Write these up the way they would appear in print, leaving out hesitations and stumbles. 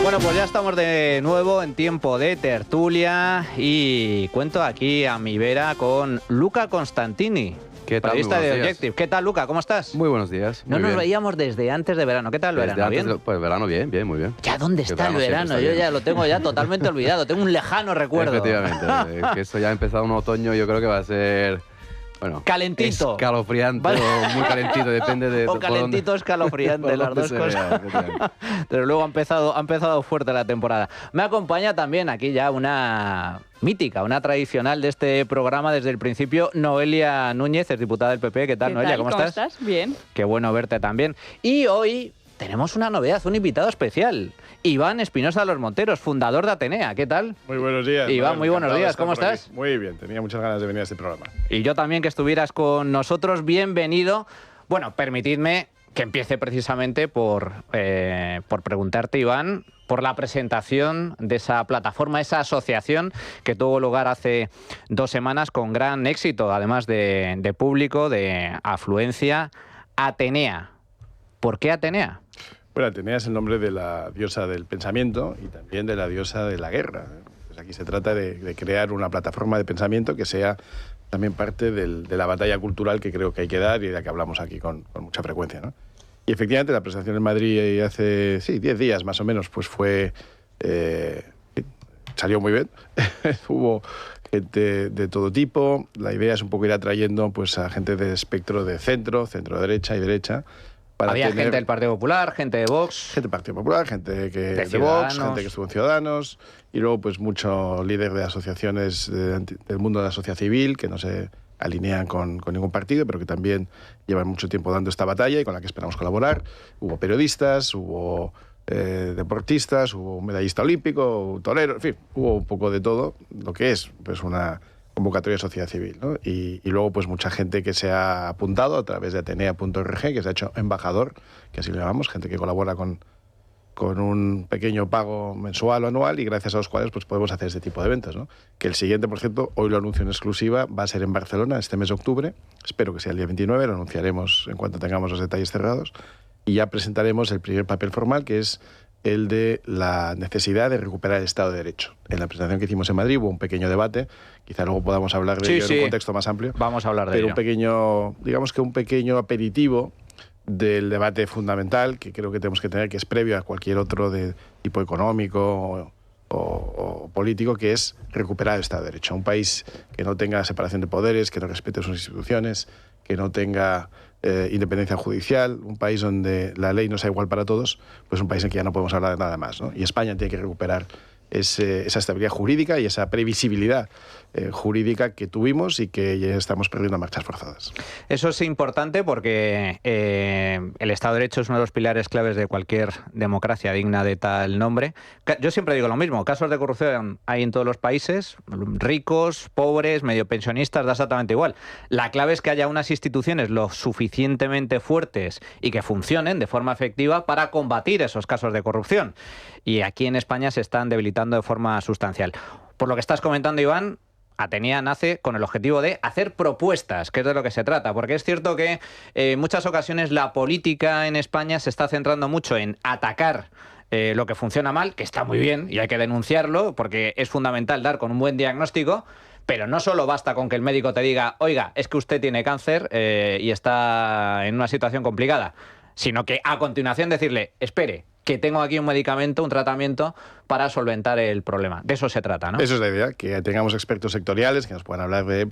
Bueno, pues ya estamos de nuevo en tiempo de tertulia y cuento aquí a mi vera con Luca Constantini, periodista de Objective. ¿Qué tal, Luca? ¿Cómo estás? Muy buenos días. No nos veíamos desde antes de verano. ¿Qué tal el verano? ¿Bien? Pues verano bien, muy bien. ¿Ya dónde está el verano? Yo ya lo tengo ya totalmente olvidado. Tengo un lejano recuerdo. Efectivamente. Que esto ya ha empezado un otoño, yo creo que va a ser... Bueno, calentito. Escalofriante, vale. O muy calentito, depende de... O calentito o escalofriante, las dos cosas. Pero luego ha empezado fuerte la temporada. Me acompaña también aquí ya una mítica, una tradicional de este programa desde el principio, Noelia Núñez, es diputada del PP. ¿Qué tal, Noelia? ¿Cómo estás? Bien. Qué bueno verte también. Y hoy tenemos una novedad, un invitado especial. Iván Espinosa de los Monteros, fundador de Atenea. ¿Qué tal? Muy buenos días. Iván, muy buenos días. ¿Cómo estás? Muy bien, tenía muchas ganas de venir a este programa. Y yo también que estuvieras con nosotros. Bienvenido. Bueno, permitidme que empiece precisamente por preguntarte, Iván, por la presentación de esa plataforma, esa asociación que tuvo lugar hace 2 semanas con gran éxito, además de público, de afluencia. Atenea. ¿Por qué Atenea? Bueno, Atenea es el nombre de la diosa del pensamiento y también de la diosa de la guerra. Pues aquí se trata de crear una plataforma de pensamiento que sea también parte de la batalla cultural que creo que hay que dar y de la que hablamos aquí con mucha frecuencia, ¿no? Y efectivamente la presentación en Madrid hace 10 días más o menos, pues salió muy bien. Hubo gente de todo tipo. La idea es un poco ir atrayendo pues, a gente de espectro de centro derecha y derecha. Había gente del Partido Popular, gente de Vox. Gente del Partido Popular, gente de Vox, gente que estuvo en Ciudadanos, y luego pues mucho líder de asociaciones del mundo de la sociedad civil que no se alinean con ningún partido, pero que también llevan mucho tiempo dando esta batalla y con la que esperamos colaborar. Hubo periodistas, hubo deportistas, hubo un medallista olímpico, un torero, en fin, hubo un poco de todo, lo que es pues una convocatoria de sociedad civil, ¿no? Y luego pues mucha gente que se ha apuntado a través de atenea.org, que se ha hecho embajador, que así le llamamos, gente que colabora con un pequeño pago mensual o anual y gracias a los cuales pues podemos hacer este tipo de eventos, ¿no? Que el siguiente, por cierto, hoy lo anuncio en exclusiva, va a ser en Barcelona este mes de octubre, espero que sea el día 29, lo anunciaremos en cuanto tengamos los detalles cerrados, y ya presentaremos el primer papel formal, que es el de la necesidad de recuperar el Estado de Derecho. En la presentación que hicimos en Madrid hubo un pequeño debate, quizá luego podamos hablar de ello en un contexto más amplio. Vamos a hablar de ello. Pero un pequeño aperitivo del debate fundamental que creo que tenemos que tener, que es previo a cualquier otro de tipo económico o político, que es recuperar el Estado de Derecho. Un país que no tenga separación de poderes, que no respete sus instituciones, que no tenga independencia judicial, un país donde la ley no sea igual para todos, pues un país en que ya no podemos hablar de nada más, ¿no? Y España tiene que recuperar esa estabilidad jurídica y esa previsibilidad jurídica que tuvimos y que ya estamos perdiendo a marchas forzadas. Eso es importante porque el Estado de Derecho es uno de los pilares claves de cualquier democracia digna de tal nombre. Yo siempre digo lo mismo, casos de corrupción hay en todos los países, ricos, pobres, medio pensionistas, da exactamente igual. La clave es que haya unas instituciones lo suficientemente fuertes y que funcionen de forma efectiva para combatir esos casos de corrupción. Y aquí en España se están debilitando de forma sustancial. Por lo que estás comentando, Iván, Atenea nace con el objetivo de hacer propuestas, que es de lo que se trata, porque es cierto que en muchas ocasiones la política en España se está centrando mucho en atacar lo que funciona mal, que está muy bien y hay que denunciarlo porque es fundamental dar con un buen diagnóstico, pero no solo basta con que el médico te diga, oiga, es que usted tiene cáncer y está en una situación complicada, sino que a continuación decirle, espere, que tengo aquí un medicamento, un tratamiento para solventar el problema. De eso se trata, ¿no? Eso es la idea, que tengamos expertos sectoriales que nos puedan hablar de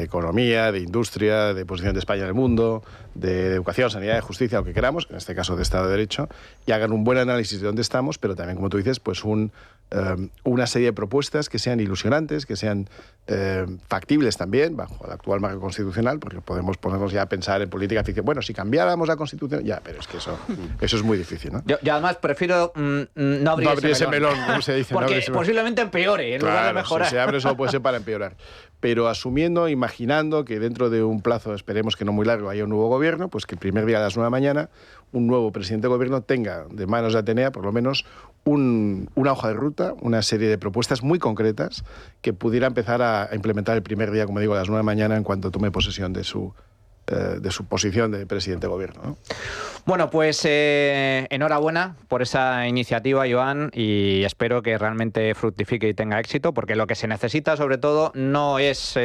economía, de industria, de posición de España en el mundo, de educación, sanidad, de justicia, lo que queramos, en este caso de Estado de Derecho, y hagan un buen análisis de dónde estamos, pero también, como tú dices, pues una serie de propuestas que sean ilusionantes, que sean factibles también, bajo el actual marco constitucional, porque podemos ponernos ya a pensar en política ficción. Bueno, si cambiáramos la Constitución, ya, pero es que eso es muy difícil, ¿no? Yo además prefiero no abrir ese melón, como se dice. Porque posiblemente empeore en lugar de mejorar. Si se abre solo puede ser para empeorar. Pero asumiendo, imaginando que dentro de un plazo, esperemos que no muy largo, haya un nuevo gobierno, pues que el primer día a las 9 de la mañana un nuevo presidente de gobierno tenga de manos de Atenea por lo menos una hoja de ruta, una serie de propuestas muy concretas que pudiera empezar a implementar el primer día, como digo, a las 9 de la mañana en cuanto tome posesión de su de su posición de presidente de gobierno, ¿no? Bueno, pues enhorabuena por esa iniciativa, Joan, y espero que realmente fructifique y tenga éxito, porque lo que se necesita sobre todo no es,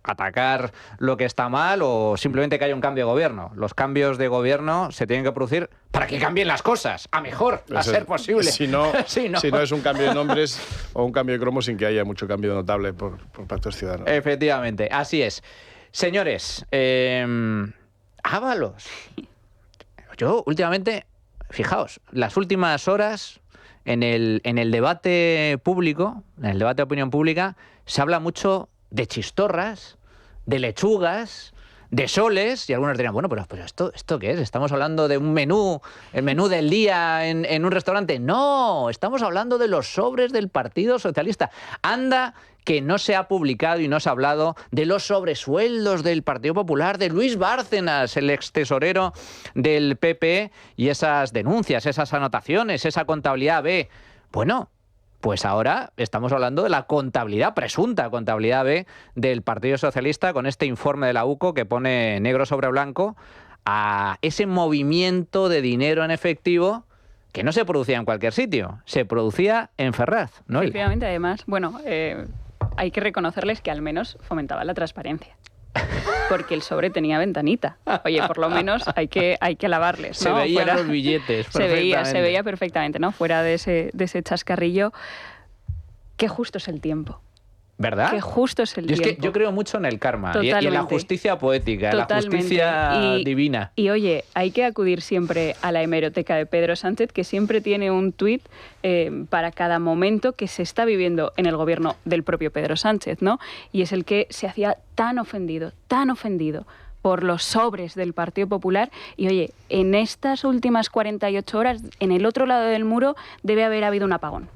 atacar lo que está mal o simplemente que haya un cambio de gobierno. Los cambios de gobierno se tienen que producir para que cambien las cosas, a mejor, a ser posible. Si no es un cambio de nombres o un cambio de cromos sin que haya mucho cambio notable por Pactos Ciudadanos. Efectivamente, así es. Señores, Ábalos. Yo últimamente, fijaos, las últimas horas en el debate público, en el debate de opinión pública, se habla mucho de chistorras, de lechugas, de soles, y algunos dirán, bueno, pero ¿esto qué es? ¿Estamos hablando de un menú, el menú del día en un restaurante? No, estamos hablando de los sobres del Partido Socialista. Anda que no se ha publicado y no se ha hablado de los sobresueldos del Partido Popular, de Luis Bárcenas, el extesorero del PP, y esas denuncias, esas anotaciones, esa contabilidad B. Bueno, pues ahora estamos hablando de la contabilidad, presunta contabilidad B del Partido Socialista, con este informe de la UCO que pone negro sobre blanco a ese movimiento de dinero en efectivo que no se producía en cualquier sitio, se producía en Ferraz, ¿no? Efectivamente, además, bueno, hay que reconocerles que al menos fomentaban la transparencia. Porque el sobre tenía ventanita. Oye, por lo menos hay que alabarles, ¿no? Se veían los billetes perfectamente. Se veía perfectamente, ¿no? Fuera de ese chascarrillo. Qué justo es el tiempo. ¿Verdad? Qué justo es el tiempo. Es que yo creo mucho en el karma y en la justicia poética, en la justicia divina. Y oye, hay que acudir siempre a la hemeroteca de Pedro Sánchez, que siempre tiene un tuit para cada momento que se está viviendo en el gobierno del propio Pedro Sánchez, ¿no? Y es el que se hacía tan ofendido por los sobres del Partido Popular. Y oye, en estas últimas 48 horas, en el otro lado del muro, debe haber habido un apagón.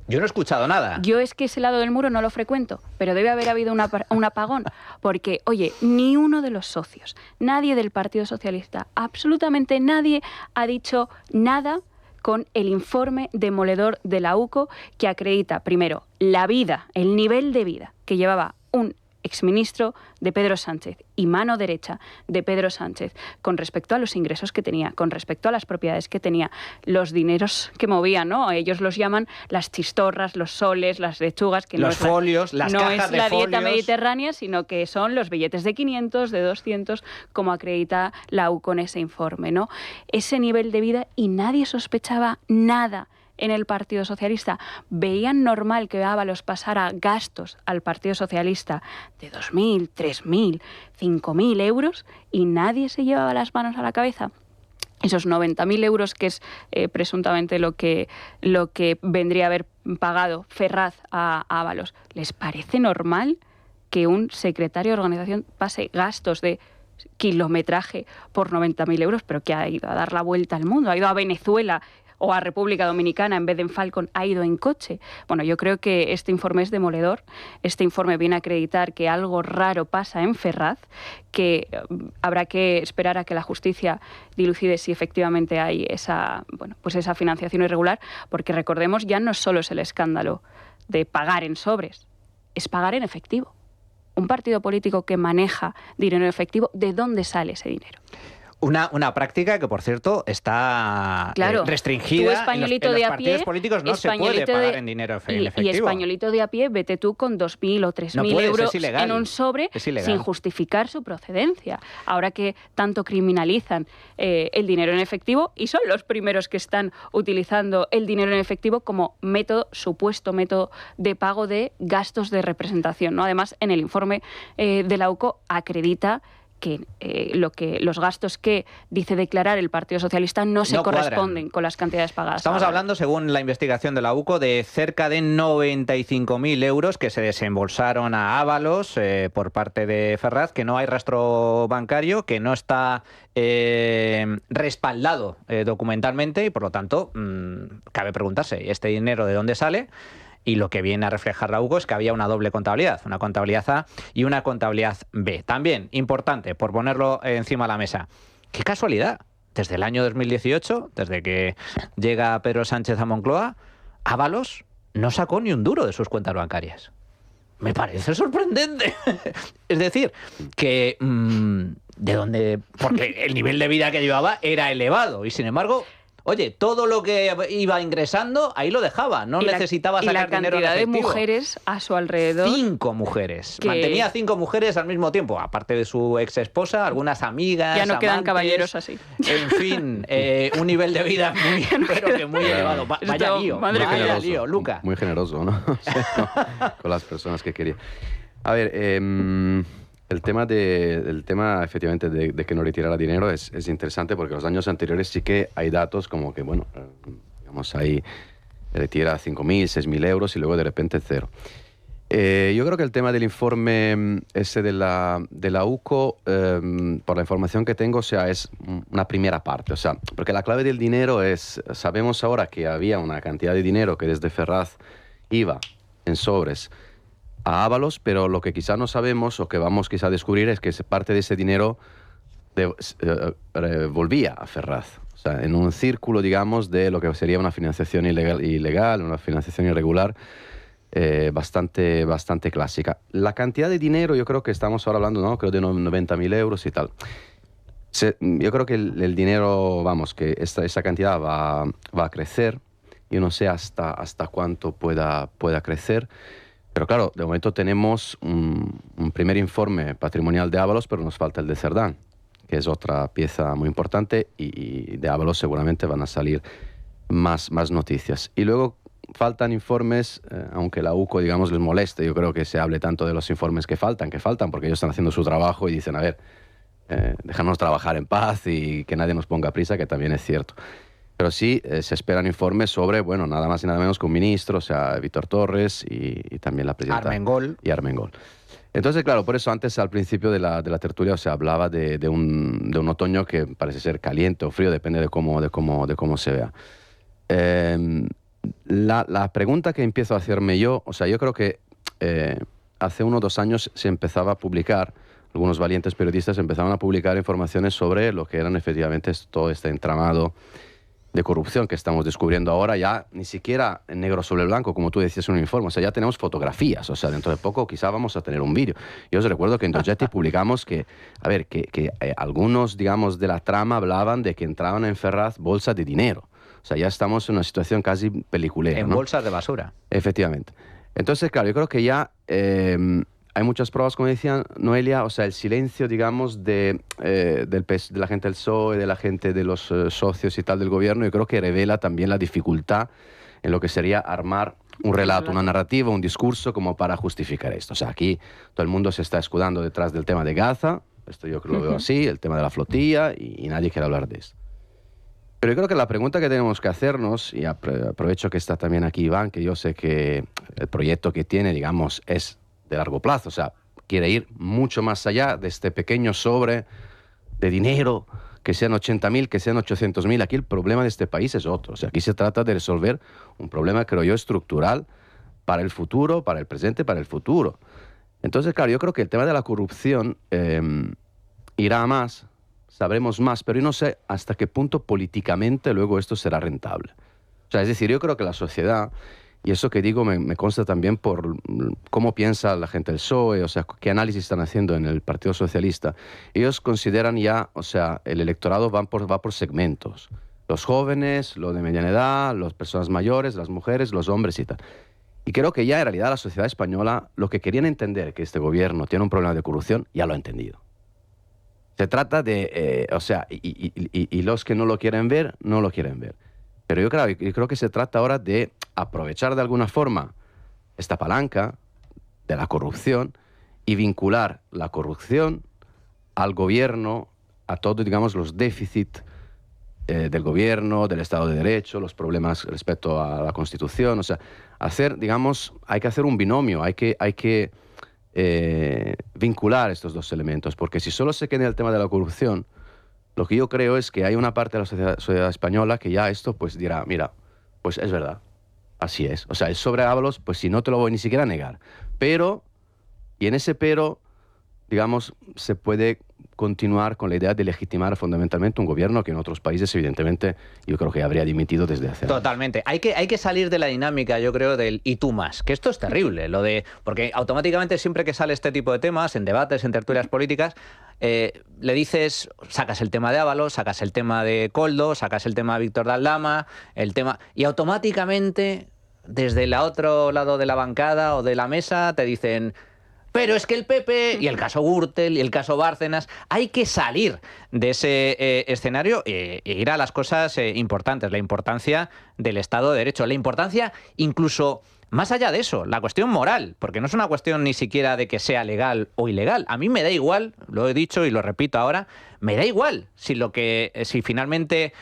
Yo no he escuchado nada. Yo es que ese lado del muro no lo frecuento, pero debe haber habido un apagón, porque, oye, ni uno de los socios, nadie del Partido Socialista, absolutamente nadie ha dicho nada con el informe demoledor de la UCO que acredita, primero, la vida, el nivel de vida que llevaba un exministro de Pedro Sánchez y mano derecha de Pedro Sánchez con respecto a los ingresos que tenía, con respecto a las propiedades que tenía, los dineros que movía, ¿no? Ellos los llaman las chistorras, los soles, las lechugas, que los folios, las cajas de folios. No es la dieta mediterránea, sino que son los billetes de 500, de 200, como acredita la UCO en ese informe, ¿no? Ese nivel de vida, y nadie sospechaba nada en el Partido Socialista. Veían normal que Ábalos pasara gastos al Partido Socialista de 2.000, 3.000, 5.000 euros y nadie se llevaba las manos a la cabeza. Esos 90.000 euros, que es presuntamente lo que vendría a haber pagado Ferraz a Ábalos. ¿Les parece normal que un secretario de organización pase gastos de kilometraje por 90.000 euros, pero que ha ido a dar la vuelta al mundo, ha ido a Venezuela o a República Dominicana en vez de en Falcon, ha ido en coche? Bueno, yo creo que este informe es demoledor. Este informe viene a acreditar que algo raro pasa en Ferraz, que habrá que esperar a que la justicia dilucide si efectivamente hay esa financiación irregular, porque recordemos, ya no solo es el escándalo de pagar en sobres, es pagar en efectivo. Un partido político que maneja dinero en efectivo, ¿de dónde sale ese dinero? Una práctica que, por cierto, está restringida. Tú, españolito en los de a partidos pie, políticos no se puede pagar en dinero en efectivo. Y españolito de a pie, vete tú con 2.000 o 3.000 euros en un sobre sin justificar su procedencia. Ahora que tanto criminalizan el dinero en efectivo, y son los primeros que están utilizando el dinero en efectivo como supuesto método de pago de gastos de representación, ¿no? Además, en el informe de la UCO acredita que los gastos que dice declarar el Partido Socialista no se corresponden con las cantidades pagadas. Estamos hablando, según la investigación de la UCO, de cerca de 95.000 euros que se desembolsaron a Ábalos por parte de Ferraz, que no hay rastro bancario, que no está respaldado documentalmente, y por lo tanto cabe preguntarse, ¿este dinero de dónde sale? Y lo que viene a reflejar la UCO es que había una doble contabilidad, una contabilidad A y una contabilidad B. También, importante, por ponerlo encima de la mesa, qué casualidad, desde el año 2018, desde que llega Pedro Sánchez a Moncloa, Ábalos no sacó ni un duro de sus cuentas bancarias. me parece sorprendente. Es decir, que de dónde, porque el nivel de vida que llevaba era elevado y sin embargo, oye, todo lo que iba ingresando ahí lo dejaba, no necesitaba sacar dinero en efectivo. Y la cantidad de mujeres a su alrededor. 5 mujeres. Mantenía 5 mujeres al mismo tiempo, aparte de su ex esposa, algunas amigas. Ya no quedan amantes, caballeros así. En fin, un nivel de vida muy, pero que muy elevado. Vaya lío, Luca. Muy generoso, ¿no? O sea, con las personas que quería. A ver, el tema efectivamente de que no retirara dinero es interesante porque los años anteriores sí que hay datos como que, bueno, digamos, ahí retira 5.000, 6.000 euros y luego de repente cero. Yo creo que el tema del informe ese de la UCO, por la información que tengo, o sea, es una primera parte. O sea, porque la clave del dinero es, sabemos ahora que había una cantidad de dinero que desde Ferraz iba en sobres a Ábalos, pero lo que quizá no sabemos o que vamos quizá a descubrir es que parte de ese dinero volvía a Ferraz. O sea, en un círculo, digamos, de lo que sería una financiación ilegal, una financiación irregular, bastante clásica. La cantidad de dinero, yo creo que estamos ahora hablando, ¿no? Creo de 90.000 euros y tal. Yo creo que el dinero, vamos, que esa cantidad va a crecer. Yo no sé hasta cuánto pueda crecer. Pero claro, de momento tenemos un primer informe patrimonial de Ábalos, pero nos falta el de Cerdán, que es otra pieza muy importante y de Ábalos seguramente van a salir más noticias. Y luego faltan informes, aunque la UCO, digamos, les moleste. Yo creo que se hable tanto de los informes que faltan, porque ellos están haciendo su trabajo y dicen, a ver, déjanos trabajar en paz y que nadie nos ponga prisa, que también es cierto. Pero sí se esperan informes sobre, bueno, nada más y nada menos que un ministro, o sea, Víctor Torres y también la presidenta Armengol. Y Armengol. Entonces, claro, por eso antes al principio de la tertulia, o sea, hablaba de un otoño que parece ser caliente o frío, depende de cómo se vea. La pregunta que empiezo a hacerme yo, o sea, yo creo que hace 1 o 2 años se empezaba a publicar, algunos valientes periodistas empezaban a publicar informaciones sobre lo que eran efectivamente todo este entramado de corrupción que estamos descubriendo ahora, ya ni siquiera en negro sobre blanco, como tú decías en un informe, o sea, ya tenemos fotografías, o sea, dentro de poco quizá vamos a tener un vídeo. Yo os recuerdo que en Dogetti publicamos que algunos, digamos, de la trama hablaban de que entraban en Ferraz bolsas de dinero. O sea, ya estamos en una situación casi peliculera, en ¿no? bolsas de basura. Efectivamente. Entonces, claro, yo creo que ya hay muchas pruebas, como decía Noelia, o sea, el silencio, digamos, de la gente del PSOE, de la gente de los socios y tal del gobierno, yo creo que revela también la dificultad en lo que sería armar un relato, una narrativa, un discurso como para justificar esto. O sea, aquí todo el mundo se está escudando detrás del tema de Gaza, esto yo creo que lo veo así, el tema de la flotilla, y nadie quiere hablar de esto. Pero yo creo que la pregunta que tenemos que hacernos, y aprovecho que está también aquí Iván, que yo sé que el proyecto que tiene, digamos, es de largo plazo, o sea, quiere ir mucho más allá de este pequeño sobre de dinero, que sean 80.000, que sean 800.000. Aquí el problema de este país es otro. O sea, aquí se trata de resolver un problema, creo yo, estructural para el futuro, para el presente, para el futuro. Entonces, claro, yo creo que el tema de la corrupción irá a más, sabremos más, pero yo no sé hasta qué punto políticamente luego esto será rentable. O sea, es decir, yo creo que la sociedad, y eso que digo me consta también por cómo piensa la gente del PSOE, o sea, qué análisis están haciendo en el Partido Socialista. Ellos consideran ya, o sea, el electorado va por segmentos. Los jóvenes, los de mediana edad, las personas mayores, las mujeres, los hombres y tal. Y creo que ya en realidad la sociedad española, lo que querían entender, que este gobierno tiene un problema de corrupción, ya lo ha entendido. Se trata de, o sea, y los que no lo quieren ver, no lo quieren ver. Pero yo creo que se trata ahora de aprovechar de alguna forma esta palanca de la corrupción y vincular la corrupción al gobierno, a todos, digamos, los déficits del gobierno, del Estado de Derecho, los problemas respecto a la Constitución. O sea, hay que hacer un binomio, hay que vincular estos dos elementos, porque si solo se queda el tema de la corrupción, lo que yo creo es que hay una parte de la sociedad española que ya esto pues dirá, mira, pues es verdad, así es. O sea, el sobre Ábalos, pues si no te lo voy ni siquiera a negar. Pero, y en ese pero, digamos, se puede continuar con la idea de legitimar fundamentalmente un gobierno que en otros países, evidentemente, yo creo que habría dimitido desde hace años. Totalmente. Hay que salir de la dinámica, yo creo, del y tú más, que esto es terrible, porque automáticamente siempre que sale este tipo de temas, en debates, en tertulias políticas, le dices, sacas el tema de Ábalos, sacas el tema de Koldo, sacas el tema de Víctor Daldama, y automáticamente, desde el otro lado de la bancada o de la mesa, te dicen... Pero es que el PP y el caso Gürtel y el caso Bárcenas, hay que salir de ese escenario e ir a las cosas importantes, la importancia del Estado de Derecho, la importancia incluso más allá de eso, la cuestión moral, porque no es una cuestión ni siquiera de que sea legal o ilegal. A mí me da igual, lo he dicho y lo repito ahora, me da igual si finalmente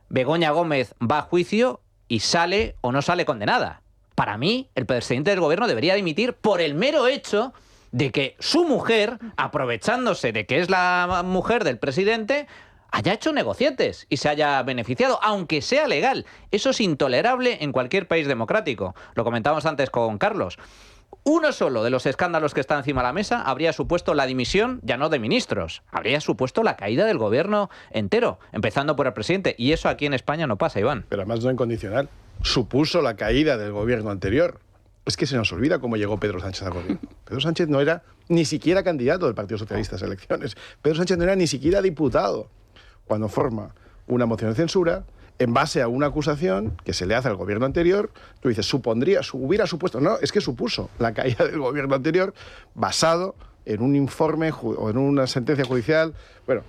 Begoña Gómez va a juicio y sale o no sale condenada. Para mí, el presidente del gobierno debería dimitir por el mero hecho de que su mujer, aprovechándose de que es la mujer del presidente, haya hecho negocietes y se haya beneficiado, aunque sea legal. Eso es intolerable en cualquier país democrático. Lo comentábamos antes con Carlos. Uno solo de los escándalos que está encima de la mesa habría supuesto la dimisión, ya no de ministros, habría supuesto la caída del gobierno entero, empezando por el presidente. Y eso aquí en España no pasa, Iván. Pero además no incondicional. Supuso la caída del gobierno anterior. Es que se nos olvida cómo llegó Pedro Sánchez al gobierno. Pedro Sánchez no era ni siquiera candidato del Partido Socialista a las elecciones. Pedro Sánchez no era ni siquiera diputado cuando forma una moción de censura en base a una acusación que se le hace al gobierno anterior. Tú dices, hubiera supuesto. No, es que supuso la caída del gobierno anterior basado en un informe o en una sentencia judicial, bueno,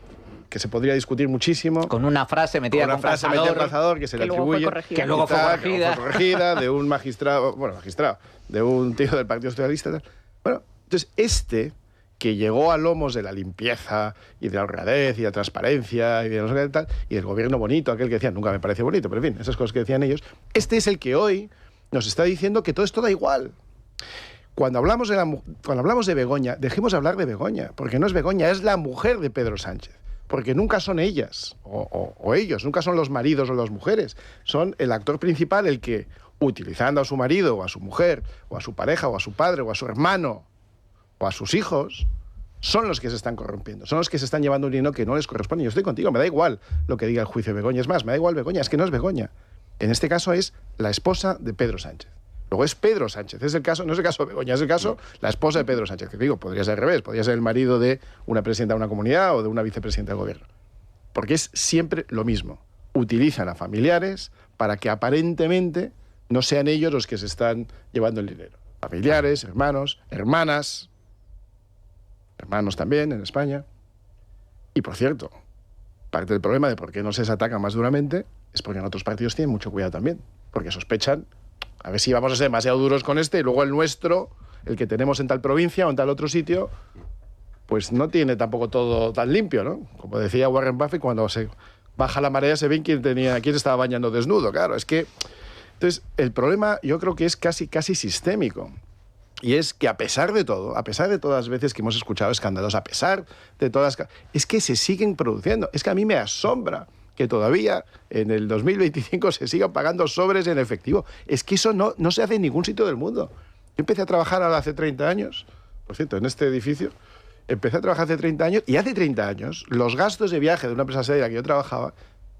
que se podría discutir muchísimo. Con una frase metida en calzador que se le atribuye. Que luego fue corregida. De un magistrado, de un tío del Partido Socialista. Bueno, entonces que llegó a lomos de la limpieza y de la honradez y de la transparencia y de no sé qué tal, y del gobierno bonito, aquel que decían, nunca me parece bonito, pero en fin, esas cosas que decían ellos, este es el que hoy nos está diciendo que todo esto da igual. Cuando hablamos de Begoña, dejemos de hablar de Begoña, porque no es Begoña, es la mujer de Pedro Sánchez. Porque nunca son ellas o ellos, nunca son los maridos o las mujeres. Son el actor principal el que, utilizando a su marido o a su mujer o a su pareja o a su padre o a su hermano o a sus hijos, son los que se están corrompiendo, son los que se están llevando un dinero que no les corresponde. Yo estoy contigo, me da igual lo que diga el juicio de Begoña. Es más, me da igual Begoña, es que no es Begoña. En este caso es la esposa de Pedro Sánchez. Luego es Pedro Sánchez, es el caso, no es el caso de Begoña, es el caso la esposa de Pedro Sánchez, que digo, podría ser al revés, podría ser el marido de una presidenta de una comunidad o de una vicepresidenta del gobierno. Porque es siempre lo mismo. Utilizan a familiares para que aparentemente no sean ellos los que se están llevando el dinero. Familiares, hermanos, hermanas, hermanos también en España. Y por cierto, parte del problema de por qué no se les ataca más duramente es porque en otros partidos tienen mucho cuidado también, porque sospechan, a ver si vamos a ser demasiado duros con este y luego el nuestro, el que tenemos en tal provincia o en tal otro sitio, pues no tiene tampoco todo tan limpio, ¿no? Como decía Warren Buffett, cuando se baja la marea se ve quién estaba bañando desnudo, claro, es que... Entonces, el problema yo creo que es casi sistémico. Y es que a pesar de todo, a pesar de todas las veces que hemos escuchado escándalos, a pesar de todas... Es que se siguen produciendo. Es que a mí me asombra que todavía en el 2025 se sigan pagando sobres en efectivo. Es que eso no se hace en ningún sitio del mundo. Yo empecé a trabajar hace 30 años, por cierto, en este edificio. Empecé a trabajar hace 30 años y hace 30 años los gastos de viaje de una empresa seria que yo trabajaba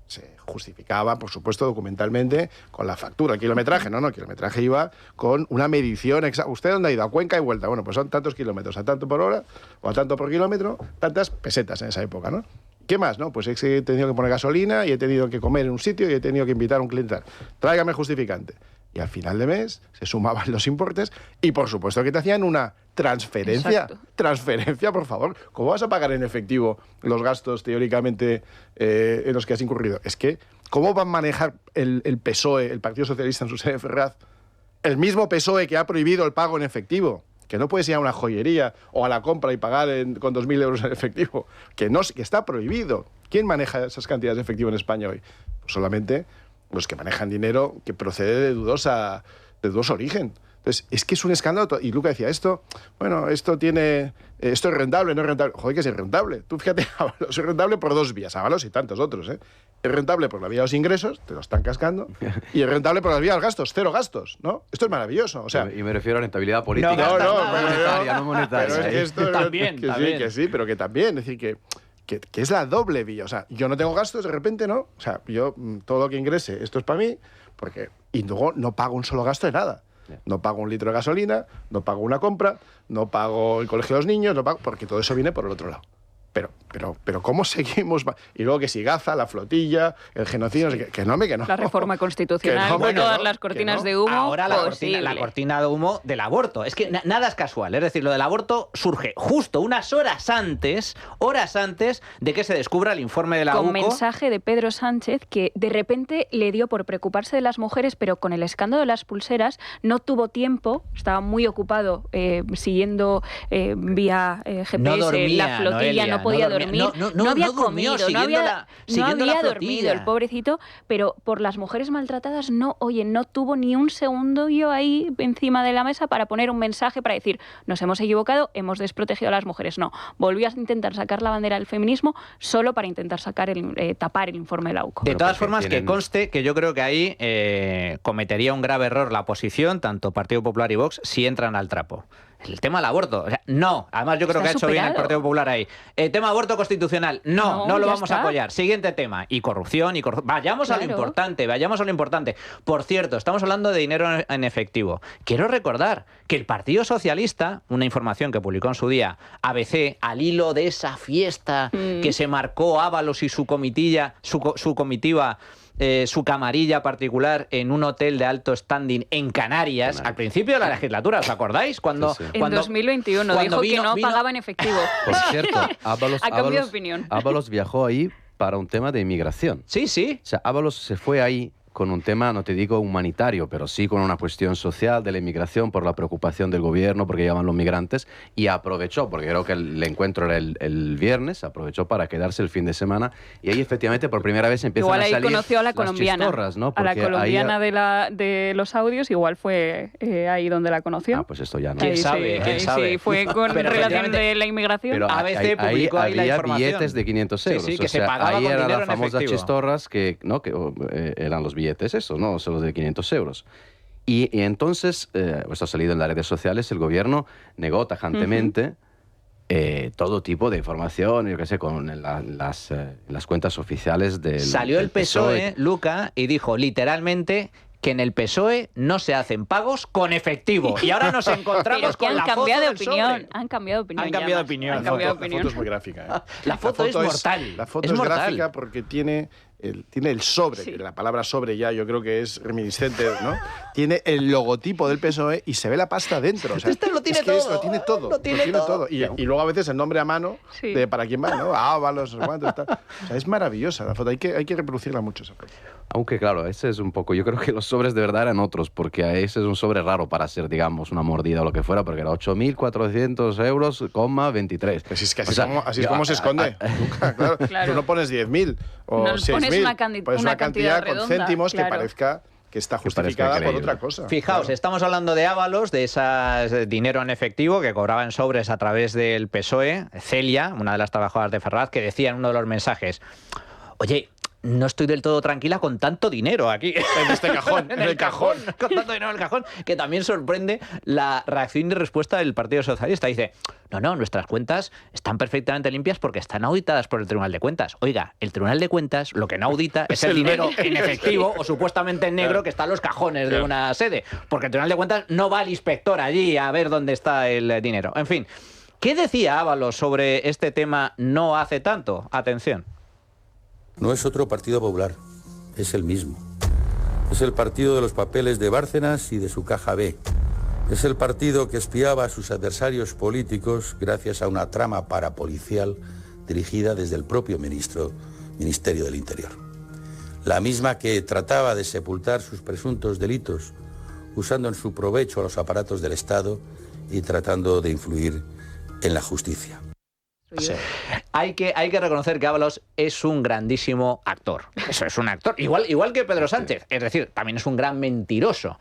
se justificaba, por supuesto, documentalmente con la factura. El kilometraje, el kilometraje iba con una medición exacta. ¿Usted dónde ha ido? A Cuenca y vuelta. Bueno, pues son tantos kilómetros, a tanto por hora o a tanto por kilómetro, tantas pesetas en esa época, ¿no? ¿Qué más? No, pues he tenido que poner gasolina y he tenido que comer en un sitio y he tenido que invitar a un cliente. Tráigame el justificante. Y al final de mes se sumaban los importes y, por supuesto, que te hacían una transferencia. Exacto. Transferencia, por favor. ¿Cómo vas a pagar en efectivo los gastos, teóricamente, en los que has incurrido? Es que, ¿cómo van a manejar el PSOE, el Partido Socialista en su sede de Ferraz, el mismo PSOE que ha prohibido el pago en efectivo? Que no puedes ir a una joyería o a la compra y pagar con 2.000 euros en efectivo. Que está prohibido. ¿Quién maneja esas cantidades de efectivo en España hoy? Pues solamente los que manejan dinero que procede de dudoso origen. Entonces, es que es un escándalo. Y Luca decía, esto es rentable, no es rentable. Joder, que es rentable. Tú fíjate, Ábalos es rentable por dos vías, Ábalos y tantos otros, ¿eh? Es rentable por la vía de los ingresos, te lo están cascando, y es rentable por la vía de los gastos, 0 gastos, ¿no? Esto es maravilloso. O sea, y me refiero a rentabilidad política. No monetaria. Pero es que esto también. Sí, pero que también. Es decir, que es la doble vía. O sea, yo no tengo gastos, de repente, ¿no? O sea, yo todo lo que ingrese, esto es para mí, y luego no pago un solo gasto de nada. No pago un litro de gasolina, no pago una compra, no pago el colegio de los niños, no pago, porque todo eso viene por el otro lado. Pero ¿cómo seguimos? Y luego que si Gaza, la flotilla, el genocidio, que no. La reforma constitucional, todas las cortinas de humo. Ahora la cortina de humo del aborto. Es que nada es casual. Es decir, lo del aborto surge justo unas horas antes de que se descubra el informe de la UCO. Con mensaje de Pedro Sánchez, que de repente le dio por preocuparse de las mujeres, pero con el escándalo de las pulseras no tuvo tiempo, estaba muy ocupado siguiendo vía GPS no dormía, la flotilla, Noelia, no podía dormir, no había comido, no había dormido el pobrecito, pero por las mujeres maltratadas no tuvo ni un segundo yo ahí encima de la mesa para poner un mensaje para decir, nos hemos equivocado, hemos desprotegido a las mujeres. No, volvió a intentar sacar la bandera del feminismo solo para intentar tapar el informe de la UCO. De todas formas, que conste que yo creo que ahí cometería un grave error la oposición, tanto Partido Popular y Vox, si entran al trapo. El tema del aborto, o sea, no. Además, yo creo que ha hecho bien el Partido Popular ahí. El tema aborto constitucional, no lo vamos a apoyar. Siguiente tema. Y corrupción. Vayamos a lo importante. Por cierto, estamos hablando de dinero en efectivo. Quiero recordar que el Partido Socialista, una información que publicó en su día ABC, al hilo de esa fiesta que se marcó Ábalos y su comitiva, su camarilla particular en un hotel de alto standing en Canarias, al principio de la legislatura, ¿os acordáis? En 2021 dijo que no pagaba en efectivo. Por cierto, ha cambiado de opinión. Ábalos viajó ahí para un tema de inmigración. Sí. O sea, Ábalos se fue ahí con un tema, no te digo humanitario, pero sí con una cuestión social de la inmigración, por la preocupación del gobierno, porque llaman los migrantes, y aprovechó, porque creo que el encuentro era el viernes, aprovechó para quedarse el fin de semana, y ahí efectivamente por primera vez empiezan a salir igual ahí conoció a la colombiana, ¿no? a la colombiana de los audios, igual fue ahí donde la conoció. Pues esto ya no. ¿Quién sabe? Sí, fue con relación de la inmigración. Pero ABC publicó ahí la información. Había billetes de 500 euros. Sí, que se pagaba ahí con eran dinero las famosas efectivo. chistorras que eran los billetes, eso, no solo de 500 euros. Y entonces, esto ha salido en las redes sociales, el gobierno negó tajantemente todo tipo de información, yo qué sé, con las cuentas oficiales del Salió el PSOE, Luca, y dijo literalmente que en el PSOE no se hacen pagos con efectivo. Y ahora nos encontramos con la foto del sobre. Han cambiado de opinión. La foto es muy gráfica. La foto es mortal. La foto es gráfica porque tiene el sobre, que la palabra sobre ya yo creo que es reminiscente, ¿no? Tiene el logotipo del PSOE y se ve la pasta dentro. O sea, lo tiene todo. Lo tiene todo. Y luego a veces el nombre a mano de para quién va, ¿no? Ábalos, no sé cuánto, tal. O sea, es maravillosa la foto. Hay que reproducirla mucho esa foto. Aunque claro, ese es un poco... Yo creo que los sobres de verdad eran otros, porque ese es un sobre raro para hacer, digamos, una mordida o lo que fuera, porque era 8.400 euros, 23. Pues es que así es como se esconde. Claro. Tú no pones 10.000 o 6.000. Pones una cantidad redonda, con céntimos que parezca que está justificada por otra cosa. Fijaos, estamos hablando de Ábalos, de ese dinero en efectivo que cobraba en sobres a través del PSOE. Celia, una de las trabajadoras de Ferraz, que decía en uno de los mensajes: oye, no estoy del todo tranquila con tanto dinero aquí. En este cajón. en el cajón. Con tanto dinero en el cajón. Que también sorprende la reacción y respuesta del Partido Socialista. Dice, no, nuestras cuentas están perfectamente limpias porque están auditadas por el Tribunal de Cuentas. Oiga, el Tribunal de Cuentas lo que no audita es el dinero en efectivo o supuestamente en negro que está en los cajones de una sede. Porque el Tribunal de Cuentas no va al inspector allí a ver dónde está el dinero. En fin, ¿qué decía Ábalos sobre este tema no hace tanto? Atención. No es otro Partido Popular, es el mismo. Es el partido de los papeles de Bárcenas y de su caja B. Es el partido que espiaba a sus adversarios políticos gracias a una trama parapolicial dirigida desde el propio Ministerio del Interior. La misma que trataba de sepultar sus presuntos delitos usando en su provecho a los aparatos del Estado y tratando de influir en la justicia. Sí. Hay que reconocer que Ábalos es un grandísimo actor. Eso es un actor. Igual que Pedro Sánchez. Es decir, también es un gran mentiroso.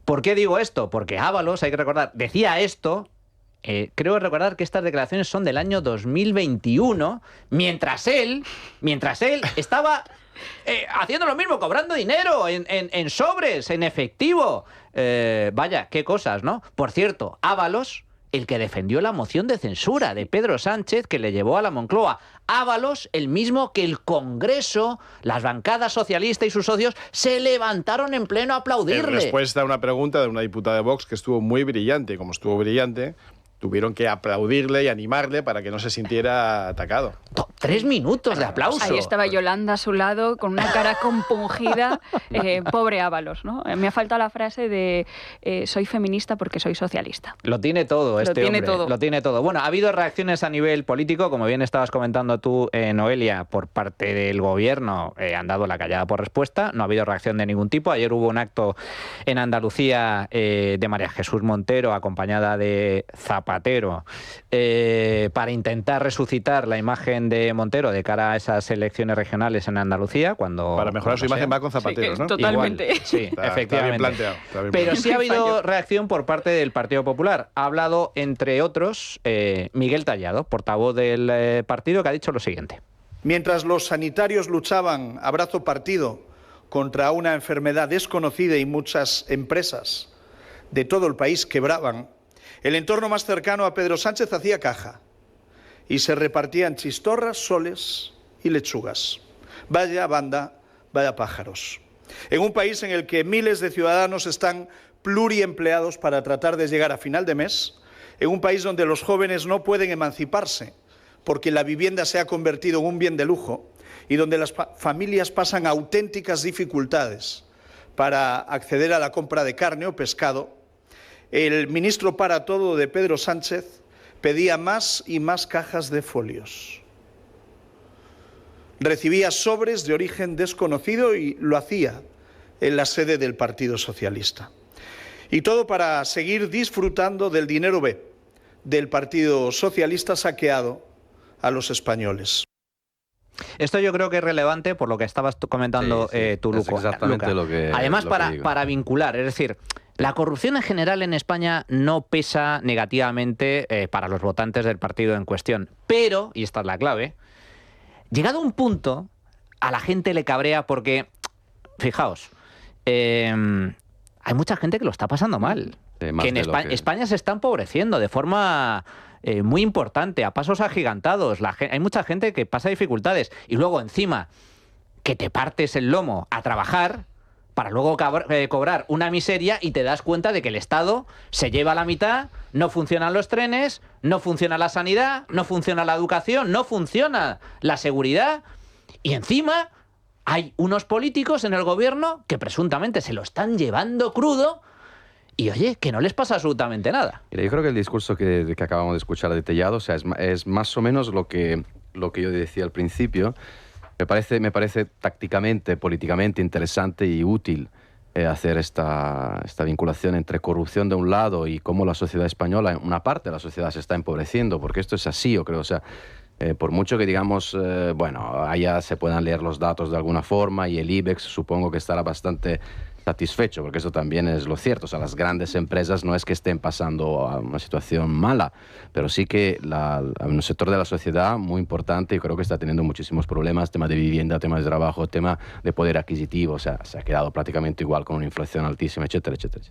¿Por qué digo esto? Porque Ábalos, hay que recordar, decía esto, creo recordar que estas declaraciones son del año 2021, mientras él estaba haciendo lo mismo, cobrando dinero en sobres, en efectivo. Vaya, qué cosas, ¿no? Por cierto, Ábalos, el que defendió la moción de censura de Pedro Sánchez que le llevó a la Moncloa. Ábalos, el mismo que el Congreso, las bancadas socialistas y sus socios se levantaron en pleno a aplaudirle. En respuesta a una pregunta de una diputada de Vox que estuvo muy brillante, como estuvo brillante, tuvieron que aplaudirle y animarle para que no se sintiera atacado. 3 minutos de aplauso. Ahí estaba Yolanda a su lado con una cara compungida. Pobre Ábalos, ¿no? Me ha faltado la frase de soy feminista porque soy socialista. Lo tiene todo este hombre. Lo tiene todo. Bueno, ha habido reacciones a nivel político, como bien estabas comentando tú, Noelia, por parte del gobierno. Han dado la callada por respuesta. No ha habido reacción de ningún tipo. Ayer hubo un acto en Andalucía de María Jesús Montero, acompañada de Zapatero, para intentar resucitar la imagen de Montero de cara a esas elecciones regionales en Andalucía. Para mejorar su imagen va con Zapatero, sí, ¿no? Totalmente. Igual, sí, efectivamente. Está bien planteado. Pero sí ha habido reacción por parte del Partido Popular. Ha hablado, entre otros, Miguel Tallado, portavoz del partido, que ha dicho lo siguiente. Mientras los sanitarios luchaban a brazo partido contra una enfermedad desconocida y muchas empresas de todo el país quebraban, el entorno más cercano a Pedro Sánchez hacía caja y se repartían chistorras, soles y lechugas. Vaya banda, vaya pájaros. En un país en el que miles de ciudadanos están pluriempleados para tratar de llegar a final de mes, en un país donde los jóvenes no pueden emanciparse porque la vivienda se ha convertido en un bien de lujo y donde las familias pasan auténticas dificultades para acceder a la compra de carne o pescado, el ministro para todo de Pedro Sánchez pedía más y más cajas de folios. Recibía sobres de origen desconocido y lo hacía en la sede del Partido Socialista. Y todo para seguir disfrutando del dinero B del Partido Socialista saqueado a los españoles. Esto yo creo que es relevante por lo que estabas comentando tú, Luca. Exactamente lo que Además, lo que digo. para vincular, es decir, la corrupción en general en España no pesa negativamente para los votantes del partido en cuestión. Pero, y esta es la clave, llegado a un punto, a la gente le cabrea porque, fijaos, hay mucha gente que lo está pasando mal. Que en España se está empobreciendo de forma muy importante, a pasos agigantados. Hay mucha gente que pasa dificultades y luego encima que te partes el lomo a trabajar para luego cobrar una miseria y te das cuenta de que el Estado se lleva la mitad, no funcionan los trenes, no funciona la sanidad, no funciona la educación, no funciona la seguridad y encima hay unos políticos en el gobierno que presuntamente se lo están llevando crudo. Y oye, que no les pasa absolutamente nada. Mira, yo creo que el discurso que acabamos de escuchar de Tellado, o sea, es más o menos lo que yo decía al principio. Me parece tácticamente, políticamente interesante y útil hacer esta vinculación entre corrupción de un lado y cómo la sociedad española, una parte de la sociedad se está empobreciendo, porque esto es así, yo creo. O sea, por mucho que digamos, bueno, allá se puedan leer los datos de alguna forma y el IBEX supongo que estará bastante satisfecho, porque eso también es lo cierto. O sea, las grandes empresas no es que estén pasando a una situación mala, pero sí que un sector de la sociedad muy importante, y creo que está teniendo muchísimos problemas, tema de vivienda, tema de trabajo, tema de poder adquisitivo. O sea, se ha quedado prácticamente igual con una inflación altísima, etcétera, etcétera.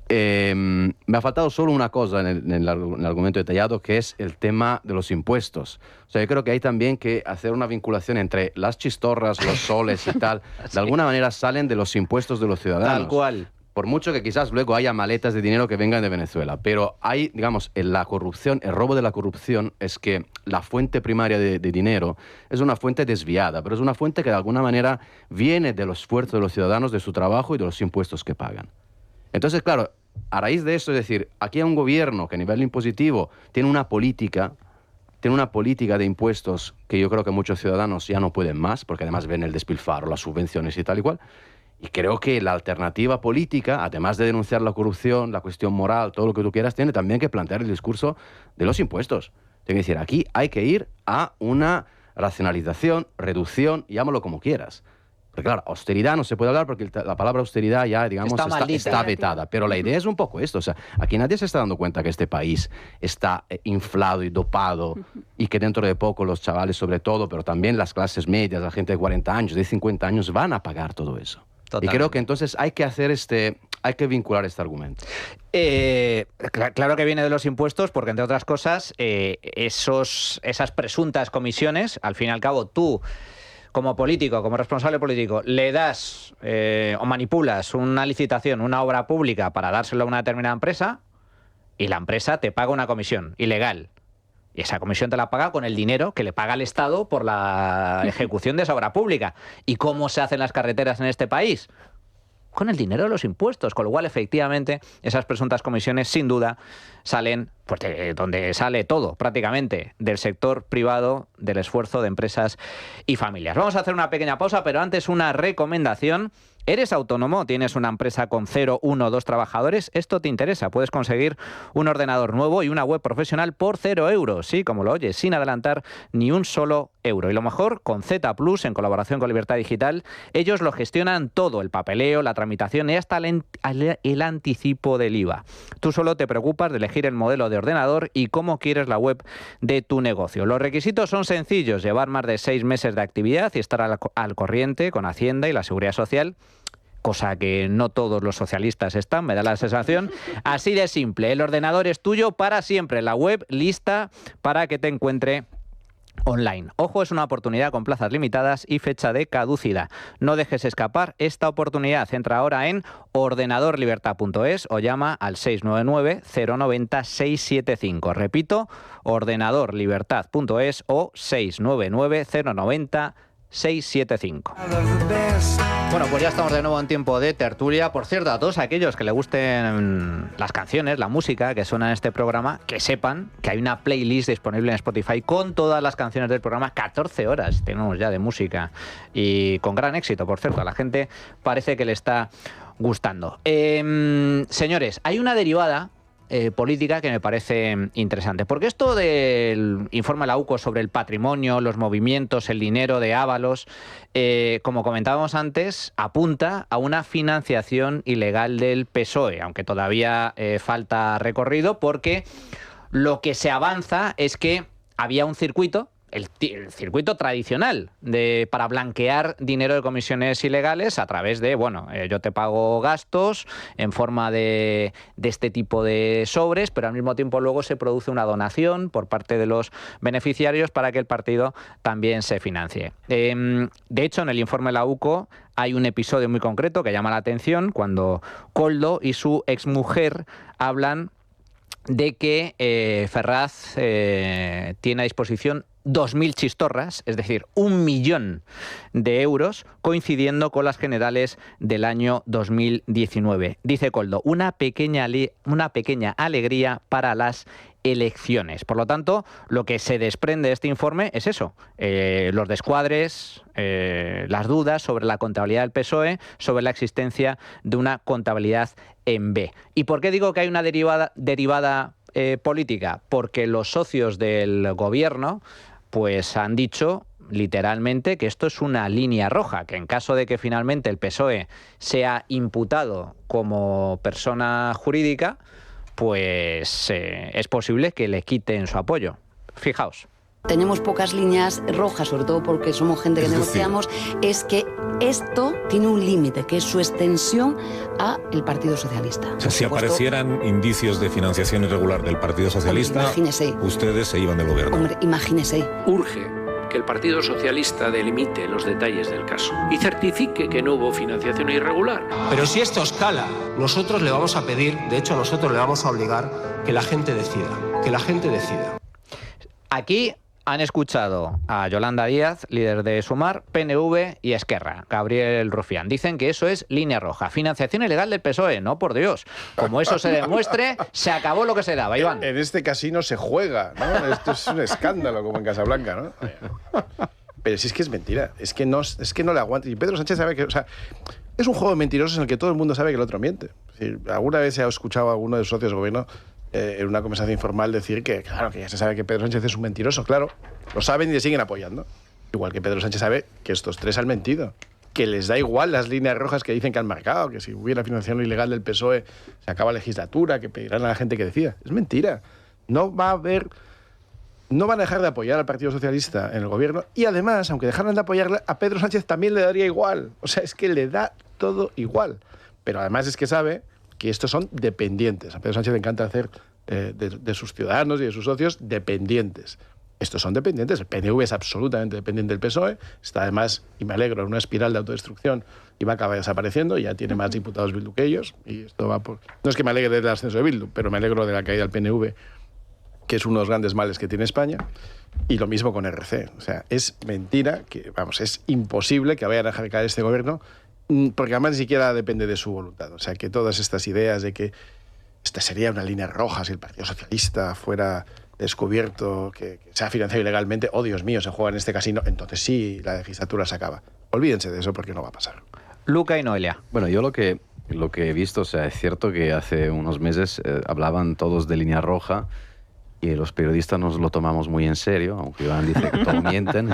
Me ha faltado solo una cosa en el argumento detallado, que es el tema de los impuestos. O sea, yo creo que hay también que hacer una vinculación entre las chistorras, los soles y tal. Sí. De alguna manera salen de los impuestos de los ciudadanos. Tal cual. Por mucho que quizás luego haya maletas de dinero que vengan de Venezuela. Pero hay, digamos, la corrupción, el robo de la corrupción es que la fuente primaria de dinero es una fuente desviada, pero es una fuente que de alguna manera viene del esfuerzo de los ciudadanos, de su trabajo y de los impuestos que pagan. Entonces, claro, a raíz de esto, es decir, aquí hay un gobierno que a nivel impositivo tiene una política de impuestos que yo creo que muchos ciudadanos ya no pueden más, porque además ven el despilfarro, las subvenciones y tal y cual. Y creo que la alternativa política, además de denunciar la corrupción, la cuestión moral, todo lo que tú quieras, tiene también que plantear el discurso de los impuestos. Tiene que decir, aquí hay que ir a una racionalización, reducción, llámalo como quieras. Porque claro, austeridad no se puede hablar porque la palabra austeridad ya, digamos, está vetada. Pero la idea es un poco esto. O sea, aquí nadie se está dando cuenta que este país está inflado y dopado y que dentro de poco los chavales, sobre todo, pero también las clases medias, la gente de 40 años, de 50 años, van a pagar todo eso. Totalmente. Y creo que entonces hay que vincular este argumento. Claro que viene de los impuestos porque, entre otras cosas, esas presuntas comisiones, al fin y al cabo, tú, como político, como responsable político, le das o manipulas una licitación, una obra pública para dárselo a una determinada empresa y la empresa te paga una comisión ilegal. Y esa comisión te la paga con el dinero que le paga el Estado por la ejecución de esa obra pública. ¿Y cómo se hacen las carreteras en este país? Con el dinero de los impuestos, con lo cual efectivamente esas presuntas comisiones sin duda salen, pues de donde sale todo prácticamente, del sector privado, del esfuerzo de empresas y familias. Vamos a hacer una pequeña pausa, pero antes una recomendación. ¿Eres autónomo? ¿Tienes una empresa con 0, 1 o 2 trabajadores? Esto te interesa. Puedes conseguir un ordenador nuevo y una web profesional por 0 euros. Sí, como lo oyes, sin adelantar ni un solo euro. Y lo mejor, con Z Plus, en colaboración con Libertad Digital, ellos lo gestionan todo, el papeleo, la tramitación y hasta el anticipo del IVA. Tú solo te preocupas de elegir el modelo de ordenador y cómo quieres la web de tu negocio. Los requisitos son sencillos: llevar más de 6 meses de actividad y estar al corriente con Hacienda y la Seguridad Social, cosa que no todos los socialistas están, me da la sensación. Así de simple, el ordenador es tuyo para siempre, la web lista para que te encuentre online. Ojo, es una oportunidad con plazas limitadas y fecha de caducidad. No dejes escapar esta oportunidad. Entra ahora en ordenadorlibertad.es o llama al 699-090-675. Repito, ordenadorlibertad.es o 699-090-675. 675. Bueno, pues ya estamos de nuevo en tiempo de tertulia. Por cierto, a todos aquellos que les gusten las canciones, la música que suena en este programa, que sepan que hay una playlist disponible en Spotify con todas las canciones del programa. 14 horas tenemos ya de música y con gran éxito, por cierto. A la gente parece que le está gustando. Señores, hay una derivada política que me parece interesante, porque esto del informe de la UCO sobre el patrimonio, los movimientos, el dinero de Ábalos, como comentábamos antes, apunta a una financiación ilegal del PSOE, aunque todavía falta recorrido, porque lo que se avanza es que había un circuito, el circuito tradicional para blanquear dinero de comisiones ilegales a través de, yo te pago gastos en forma de este tipo de sobres, pero al mismo tiempo luego se produce una donación por parte de los beneficiarios para que el partido también se financie. De hecho, en el informe de la UCO hay un episodio muy concreto que llama la atención cuando Koldo y su exmujer hablan de que Ferraz tiene a disposición 2.000 chistorras, es decir, 1 millón de euros, coincidiendo con las generales del año 2019. Dice Koldo, una pequeña alegría para las elecciones. Por lo tanto, lo que se desprende de este informe es eso, los descuadres, las dudas sobre la contabilidad del PSOE, sobre la existencia de una contabilidad en B. ¿Y por qué digo que hay una derivada política? Porque los socios del gobierno pues han dicho literalmente que esto es una línea roja, que en caso de que finalmente el PSOE sea imputado como persona jurídica, pues es posible que le quiten su apoyo. Fijaos. Tenemos pocas líneas rojas, sobre todo porque somos gente que negociamos, es que esto tiene un límite, que es su extensión a el Partido Socialista. O sea, si aparecieran indicios de financiación irregular del Partido Socialista, imagínese, ustedes se iban del gobierno. Hombre, imagínese. Urge que el Partido Socialista delimite los detalles del caso y certifique que no hubo financiación irregular. Pero si esto escala, nosotros le vamos a pedir, de hecho nosotros le vamos a obligar que la gente decida, Aquí han escuchado a Yolanda Díaz, líder de Sumar, PNV y Esquerra, Gabriel Rufián. Dicen que eso es línea roja. Financiación ilegal del PSOE, no, por Dios. Como eso se demuestre, se acabó lo que se daba, Iván. En este casino se juega, ¿no? Esto es un escándalo, como en Casablanca, ¿no? Pero si es que es mentira, es que no le aguanta. Y Pedro Sánchez sabe que, o sea, es un juego de mentirosos en el que todo el mundo sabe que el otro miente. Es decir, alguna vez se ha escuchado a alguno de los socios del gobierno en una conversación informal decir que, claro, que ya se sabe que Pedro Sánchez es un mentiroso, claro. Lo saben y le siguen apoyando. Igual que Pedro Sánchez sabe que estos tres han mentido. que les da igual las líneas rojas que dicen que han marcado, que si hubiera financiación ilegal del PSOE se acaba la legislatura, que pedirán a la gente que decida. Es mentira. No van a dejar de apoyar al Partido Socialista en el gobierno y además, aunque dejaran de apoyarle, a Pedro Sánchez también le daría igual. O sea, es que le da todo igual. Pero además es que sabe que estos son dependientes. A Pedro Sánchez le encanta hacer de sus ciudadanos y de sus socios dependientes. Estos son dependientes. El PNV es absolutamente dependiente del PSOE. Está además, y me alegro, en una espiral de autodestrucción y va a acabar desapareciendo. Ya tiene más diputados Bildu que ellos. Y esto va por... No es que me alegre del ascenso de Bildu, pero me alegro de la caída del PNV, que es uno de los grandes males que tiene España. Y lo mismo con RC. O sea, es mentira, es imposible que vayan a dejar caer este gobierno, porque además ni siquiera depende de su voluntad. O sea, que todas estas ideas de que esta sería una línea roja si el Partido Socialista fuera descubierto, que se ha financiado ilegalmente, oh Dios mío, se juega en este casino, entonces sí, la legislatura se acaba. Olvídense de eso porque no va a pasar. Luca y Noelia. Bueno, yo lo que he visto, o sea, es cierto que hace unos meses hablaban todos de línea roja y los periodistas nos lo tomamos muy en serio, aunque Iván dice que todos mienten,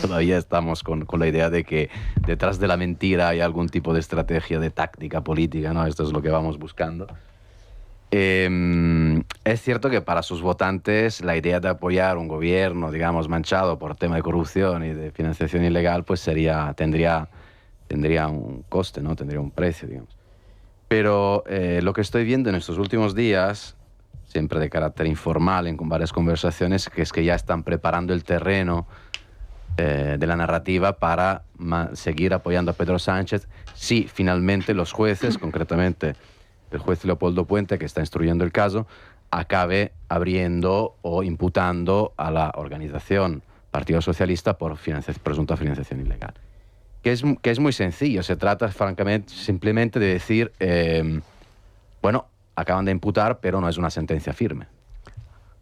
todavía estamos con la idea de que detrás de la mentira hay algún tipo de estrategia, de táctica política, ¿no? Esto es lo que vamos buscando. Es cierto que para sus votantes la idea de apoyar un gobierno, digamos, manchado por tema de corrupción y de financiación ilegal, pues tendría un coste, ¿no? Tendría un precio, digamos. Pero lo que estoy viendo en estos últimos días, siempre de carácter informal, en varias conversaciones, que es que ya están preparando el terreno de la narrativa para seguir apoyando a Pedro Sánchez si finalmente los jueces, concretamente el juez Leopoldo Puente, que está instruyendo el caso, acabe abriendo o imputando a la organización Partido Socialista por presunta financiación ilegal. Que es muy sencillo. Se trata, francamente, simplemente de decir, bueno, acaban de imputar, pero no es una sentencia firme.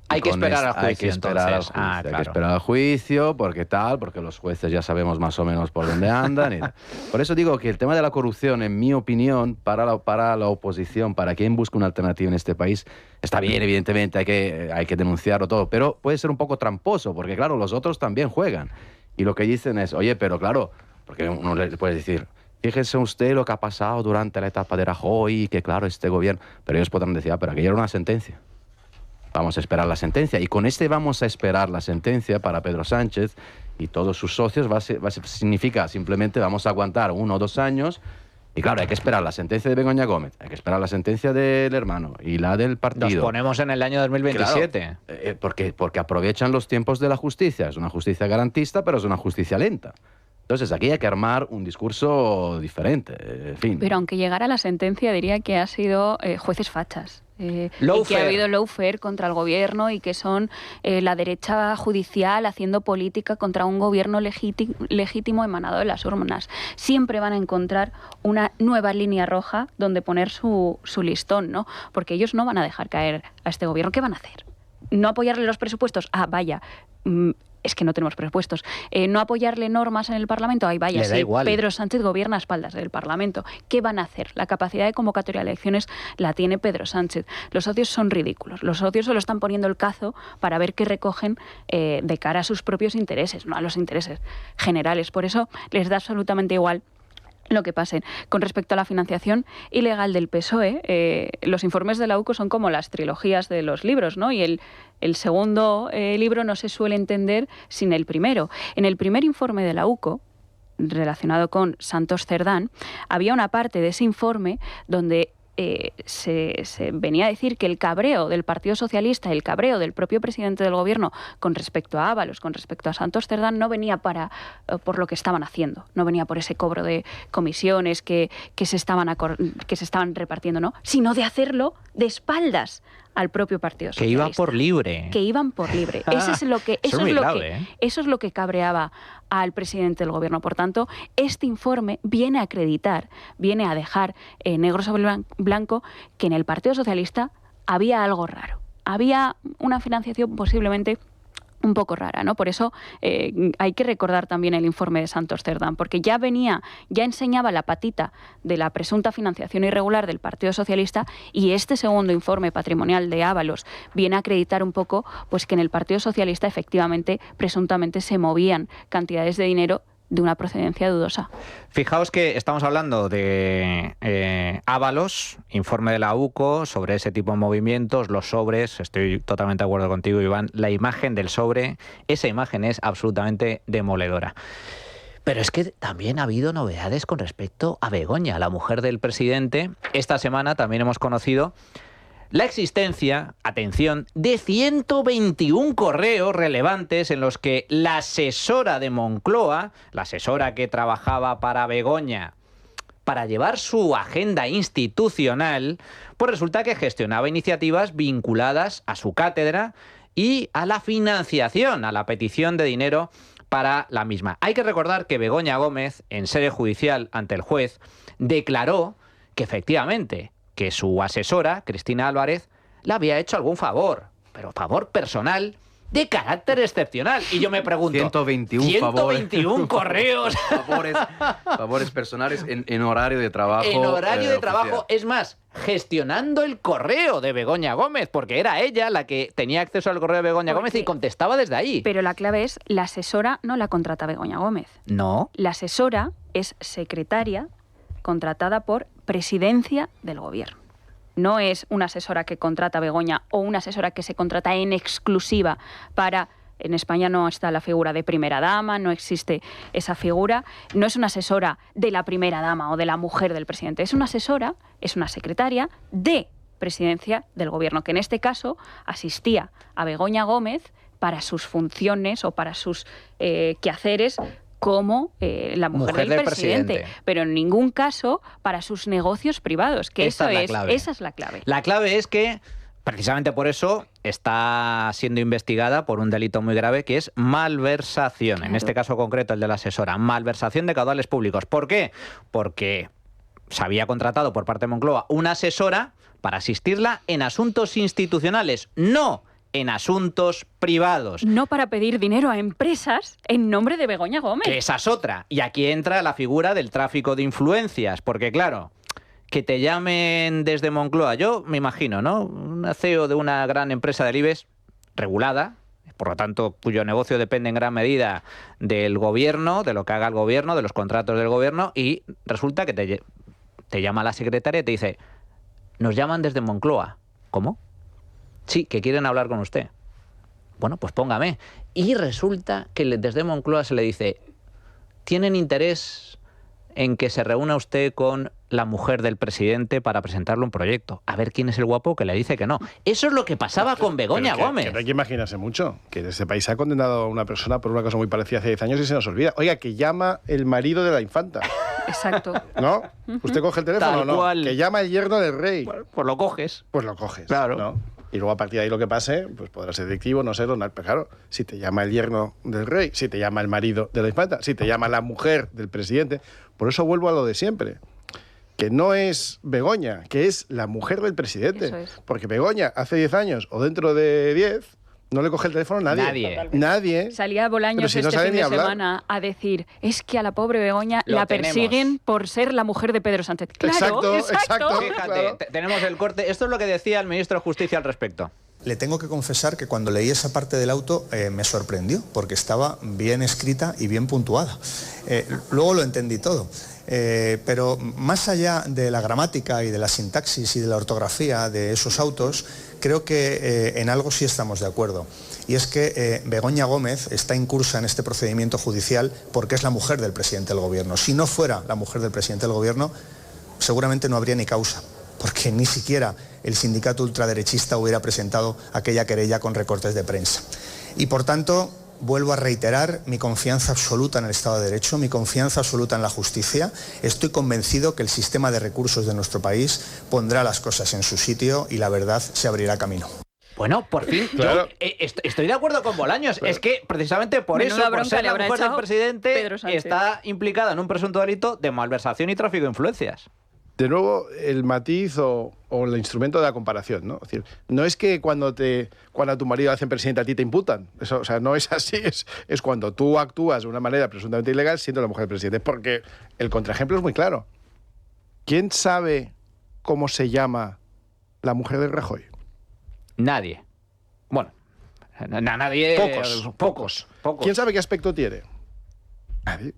Hay que esperar al juicio. Hay que esperar al juicio, claro. Hay que esperar al juicio, porque los jueces ya sabemos más o menos por dónde andan. Por eso digo que el tema de la corrupción, en mi opinión, para la oposición, para quien busca una alternativa en este país, está bien, evidentemente, hay que denunciarlo todo, pero puede ser un poco tramposo, porque claro, los otros también juegan. Y lo que dicen es, oye, pero claro, porque uno le puede decir, fíjese usted lo que ha pasado durante la etapa de Rajoy, que claro, este gobierno... Pero ellos podrán decir, pero aquello era una sentencia. Vamos a esperar la sentencia. Y con vamos a esperar la sentencia para Pedro Sánchez y todos sus socios significa simplemente vamos a aguantar 1 o 2 años. Y claro, hay que esperar la sentencia de Begoña Gómez, hay que esperar la sentencia del hermano y la del partido. Nos ponemos en el año 2027. Claro, porque aprovechan los tiempos de la justicia. Es una justicia garantista, pero es una justicia lenta. Entonces aquí hay que armar un discurso diferente. En fin. Pero aunque llegara la sentencia, diría que ha sido jueces fachas. Y que ha habido lawfare contra el gobierno y que son la derecha judicial haciendo política contra un gobierno legítimo emanado de las urnas. Siempre van a encontrar una nueva línea roja donde poner su listón, ¿no? Porque ellos no van a dejar caer a este gobierno. ¿Qué van a hacer? ¿No apoyarle los presupuestos? Ah, vaya... es que no tenemos presupuestos. No apoyarle normas en el Parlamento, ahí vaya, sí, Pedro Sánchez gobierna a espaldas del Parlamento. ¿Qué van a hacer? La capacidad de convocatoria de elecciones la tiene Pedro Sánchez. Los socios son ridículos. Los socios solo están poniendo el cazo para ver qué recogen de cara a sus propios intereses, no a los intereses generales. Por eso les da absolutamente igual lo que pase. Con respecto a la financiación ilegal del PSOE, los informes de la UCO son como las trilogías de los libros, ¿no? Y el segundo libro no se suele entender sin el primero. En el primer informe de la UCO, relacionado con Santos Cerdán, había una parte de ese informe donde se venía a decir que el cabreo del Partido Socialista, el cabreo del propio presidente del gobierno con respecto a Ábalos, con respecto a Santos Cerdán, no venía por lo que estaban haciendo, no venía por ese cobro de comisiones que se estaban repartiendo, ¿no? Sino de hacerlo de espaldas al propio Partido Socialista. Que iba por libre. Que iban por libre. Eso es lo que cabreaba al presidente del gobierno. Por tanto, este informe viene a acreditar, viene a dejar negro sobre blanco que en el Partido Socialista había algo raro. Había una financiación posiblemente un poco rara, ¿no? Por eso hay que recordar también el informe de Santos Cerdán, porque ya enseñaba la patita de la presunta financiación irregular del Partido Socialista, y este segundo informe patrimonial de Ábalos viene a acreditar un poco pues que en el Partido Socialista efectivamente, presuntamente, se movían cantidades de dinero de una procedencia dudosa. Fijaos que estamos hablando de Ábalos, informe de la UCO sobre ese tipo de movimientos, los sobres. Estoy totalmente de acuerdo contigo, Iván. La imagen del sobre, esa imagen es absolutamente demoledora. Pero es que también ha habido novedades con respecto a Begoña, la mujer del presidente. Esta semana también hemos conocido la existencia, atención, de 121 correos relevantes en los que la asesora de Moncloa, la asesora que trabajaba para Begoña, para llevar su agenda institucional, pues resulta que gestionaba iniciativas vinculadas a su cátedra y a la financiación, a la petición de dinero para la misma. Hay que recordar que Begoña Gómez, en sede judicial ante el juez, declaró que efectivamente que su asesora, Cristina Álvarez, le había hecho algún favor, pero favor personal de carácter excepcional. Y yo me pregunto, 121 correos. Favores personales en horario de trabajo. En horario de trabajo, es más, gestionando el correo de Begoña Gómez, porque era ella la que tenía acceso al correo de Begoña Gómez y contestaba desde ahí. Pero la clave es, la asesora no la contrata Begoña Gómez. No. La asesora es secretaria contratada por Presidencia del Gobierno. No es una asesora que contrata Begoña o una asesora que se contrata en exclusiva para... En España no está la figura de primera dama, no existe esa figura. No es una asesora de la primera dama o de la mujer del presidente. Es una asesora, es una secretaria de Presidencia del Gobierno, que en este caso asistía a Begoña Gómez para sus funciones o para sus quehaceres como la mujer del presidente, pero en ningún caso para sus negocios privados, que esa es la clave. La clave es que, precisamente por eso, está siendo investigada por un delito muy grave que es malversación, claro. En este caso concreto el de la asesora, malversación de caudales públicos. ¿Por qué? Porque se había contratado por parte de Moncloa una asesora para asistirla en asuntos institucionales, no en asuntos privados. No para pedir dinero a empresas en nombre de Begoña Gómez. Que esa es otra. Y aquí entra la figura del tráfico de influencias, porque claro, que te llamen desde Moncloa, yo me imagino, ¿no? Un CEO de una gran empresa del IBEX, regulada, por lo tanto, cuyo negocio depende en gran medida del gobierno, de lo que haga el gobierno, de los contratos del gobierno, y resulta que te llama la secretaria y te dice, nos llaman desde Moncloa. ¿Cómo? Sí, que quieren hablar con usted. Bueno, pues póngame. Y resulta que desde Moncloa se le dice, ¿tienen interés en que se reúna usted con la mujer del presidente para presentarle un proyecto? A ver quién es el guapo que le dice que no. Eso es lo que pasaba con Begoña Gómez. Que no hay que imaginarse mucho. Que en este país se ha condenado a una persona por una cosa muy parecida hace 10 años y se nos olvida. Oiga, que llama el marido de la infanta. Exacto. ¿No? ¿Usted coge el teléfono o no? Cual. Que llama el yerno del rey. Bueno, pues lo coges. Pues lo coges. Claro. ¿No? Y luego a partir de ahí lo que pase, pues podrá ser delictivo, no serlo, no, pero claro, si te llama el yerno del rey, si te llama el marido de la infanta, si te llama la mujer del presidente, por eso vuelvo a lo de siempre, que no es Begoña, que es la mujer del presidente. Eso es. Porque Begoña hace 10 años o dentro de 10 no le coge el teléfono a nadie. Nadie. Salía Bolaños si no este fin de hablar. semana a decir, es que a la pobre Begoña Lo la persiguen tenemos. por ser la mujer de Pedro Sánchez. Claro, Exacto. Fíjate, Claro. tenemos el corte. Esto es lo que decía el ministro de Justicia al respecto. Le tengo que confesar que cuando leí esa parte del auto me sorprendió, porque estaba bien escrita y bien puntuada. Luego lo entendí todo. Pero más allá de la gramática y de la sintaxis y de la ortografía de esos autos, creo que en algo sí estamos de acuerdo. Y es que Begoña Gómez está incursa en este procedimiento judicial porque es la mujer del presidente del gobierno. Si no fuera la mujer del presidente del gobierno, seguramente no habría ni causa, porque ni siquiera el sindicato ultraderechista hubiera presentado aquella querella con recortes de prensa. Y por tanto, vuelvo a reiterar mi confianza absoluta en el Estado de Derecho, mi confianza absoluta en la justicia. Estoy convencido que el sistema de recursos de nuestro país pondrá las cosas en su sitio y la verdad se abrirá camino. Bueno, por fin, Claro. yo estoy de acuerdo con Bolaños. Es que precisamente por Menuda eso, por bronca ser le la habrá mujer del echado presidente, Pedro Sánchez. está implicada en un presunto delito de malversación y tráfico de influencias. De nuevo, el matiz o el instrumento de la comparación, ¿no? Es decir, no es que cuando a tu marido hacen presidente a ti te imputan. Eso, o sea, no es así. Es cuando tú actúas de una manera presuntamente ilegal siendo la mujer del presidente. Porque el contraejemplo es muy claro. ¿Quién sabe cómo se llama la mujer de Rajoy? Nadie. Bueno, nadie... Pocos. Pocos. ¿Quién sabe qué aspecto tiene?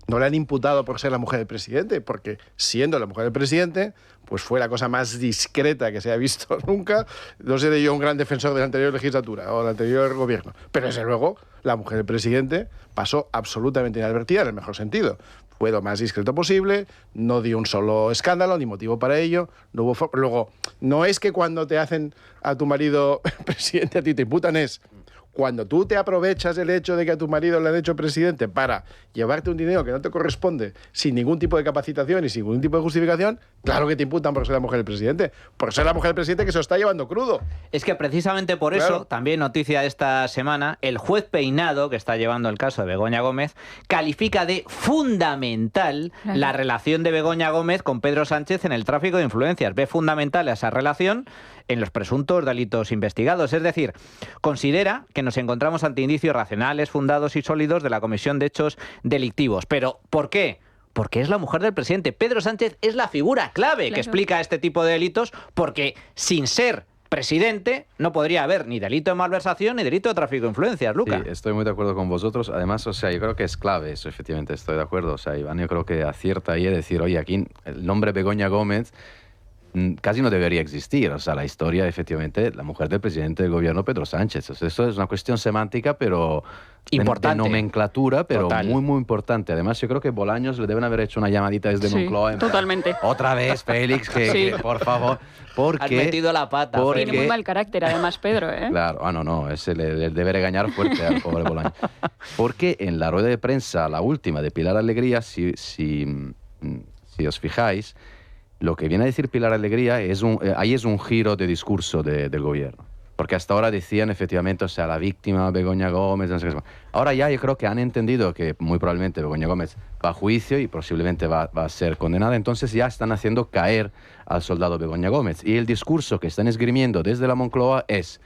No le han imputado por ser la mujer del presidente, porque siendo la mujer del presidente, pues fue la cosa más discreta que se ha visto nunca. No seré yo un gran defensor de la anterior legislatura o del anterior gobierno, pero desde luego la mujer del presidente pasó absolutamente inadvertida en el mejor sentido. Fue lo más discreto posible, no dio un solo escándalo, ni motivo para ello. No hubo luego, no es que cuando te hacen a tu marido presidente a ti te imputan, es cuando tú te aprovechas del hecho de que a tu marido le han hecho presidente para llevarte un dinero que no te corresponde sin ningún tipo de capacitación y sin ningún tipo de justificación, claro que te imputan por ser la mujer del presidente. Por ser la mujer del presidente que se lo está llevando crudo. Es que precisamente por eso, también noticia de esta semana, el juez Peinado, que está llevando el caso de Begoña Gómez, califica de fundamental la relación de Begoña Gómez con Pedro Sánchez en el tráfico de influencias. Ve fundamental esa relación en los presuntos delitos investigados. Es decir, considera que nos encontramos ante indicios racionales, fundados y sólidos de la comisión de hechos delictivos. ¿Pero por qué? Porque es la mujer del presidente. Pedro Sánchez es la figura clave que explica este tipo de delitos, porque sin ser presidente no podría haber ni delito de malversación ni delito de tráfico de influencias, Luca. Sí, estoy muy de acuerdo con vosotros. Además, o sea, yo creo que es clave eso, efectivamente, estoy de acuerdo. O sea, Iván, yo creo que acierta ahí a decir, oye, aquí el nombre Begoña Gómez casi no debería existir. O sea, la historia, efectivamente, la mujer del presidente del gobierno, Pedro Sánchez. O sea, esto es una cuestión semántica, pero importante. De nomenclatura, pero total. Muy, muy importante. Además, yo creo que Bolaños le deben haber hecho una llamadita desde Moncloa. Totalmente. Otra vez, Félix, que por favor. Porque, has metido la pata. Tiene muy mal carácter, además, Pedro, ¿eh? Claro, no, ese le debe regañar fuerte al pobre Bolaños. Porque en la rueda de prensa, la última de Pilar Alegría, si os fijáis, lo que viene a decir Pilar Alegría ahí es un giro de discurso del gobierno. Porque hasta ahora decían efectivamente, o sea, la víctima Begoña Gómez, no sé qué. Ahora ya yo creo que han entendido que muy probablemente Begoña Gómez va a juicio y posiblemente va a ser condenada. Entonces ya están haciendo caer al soldado Begoña Gómez. Y el discurso que están esgrimiendo desde la Moncloa es,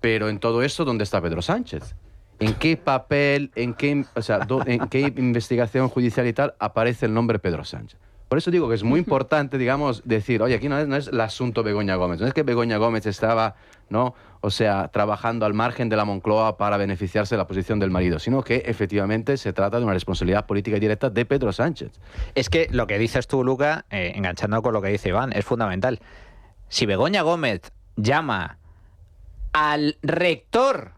pero en todo esto, ¿dónde está Pedro Sánchez? ¿En qué papel, en qué investigación judicial y tal aparece el nombre Pedro Sánchez? Por eso digo que es muy importante, digamos, decir, oye, aquí no es el asunto Begoña Gómez, no es que Begoña Gómez estaba, ¿no?, o sea, trabajando al margen de la Moncloa para beneficiarse de la posición del marido, sino que efectivamente se trata de una responsabilidad política y directa de Pedro Sánchez. Es que lo que dices tú, Luca, enganchando con lo que dice Iván, es fundamental. Si Begoña Gómez llama al rector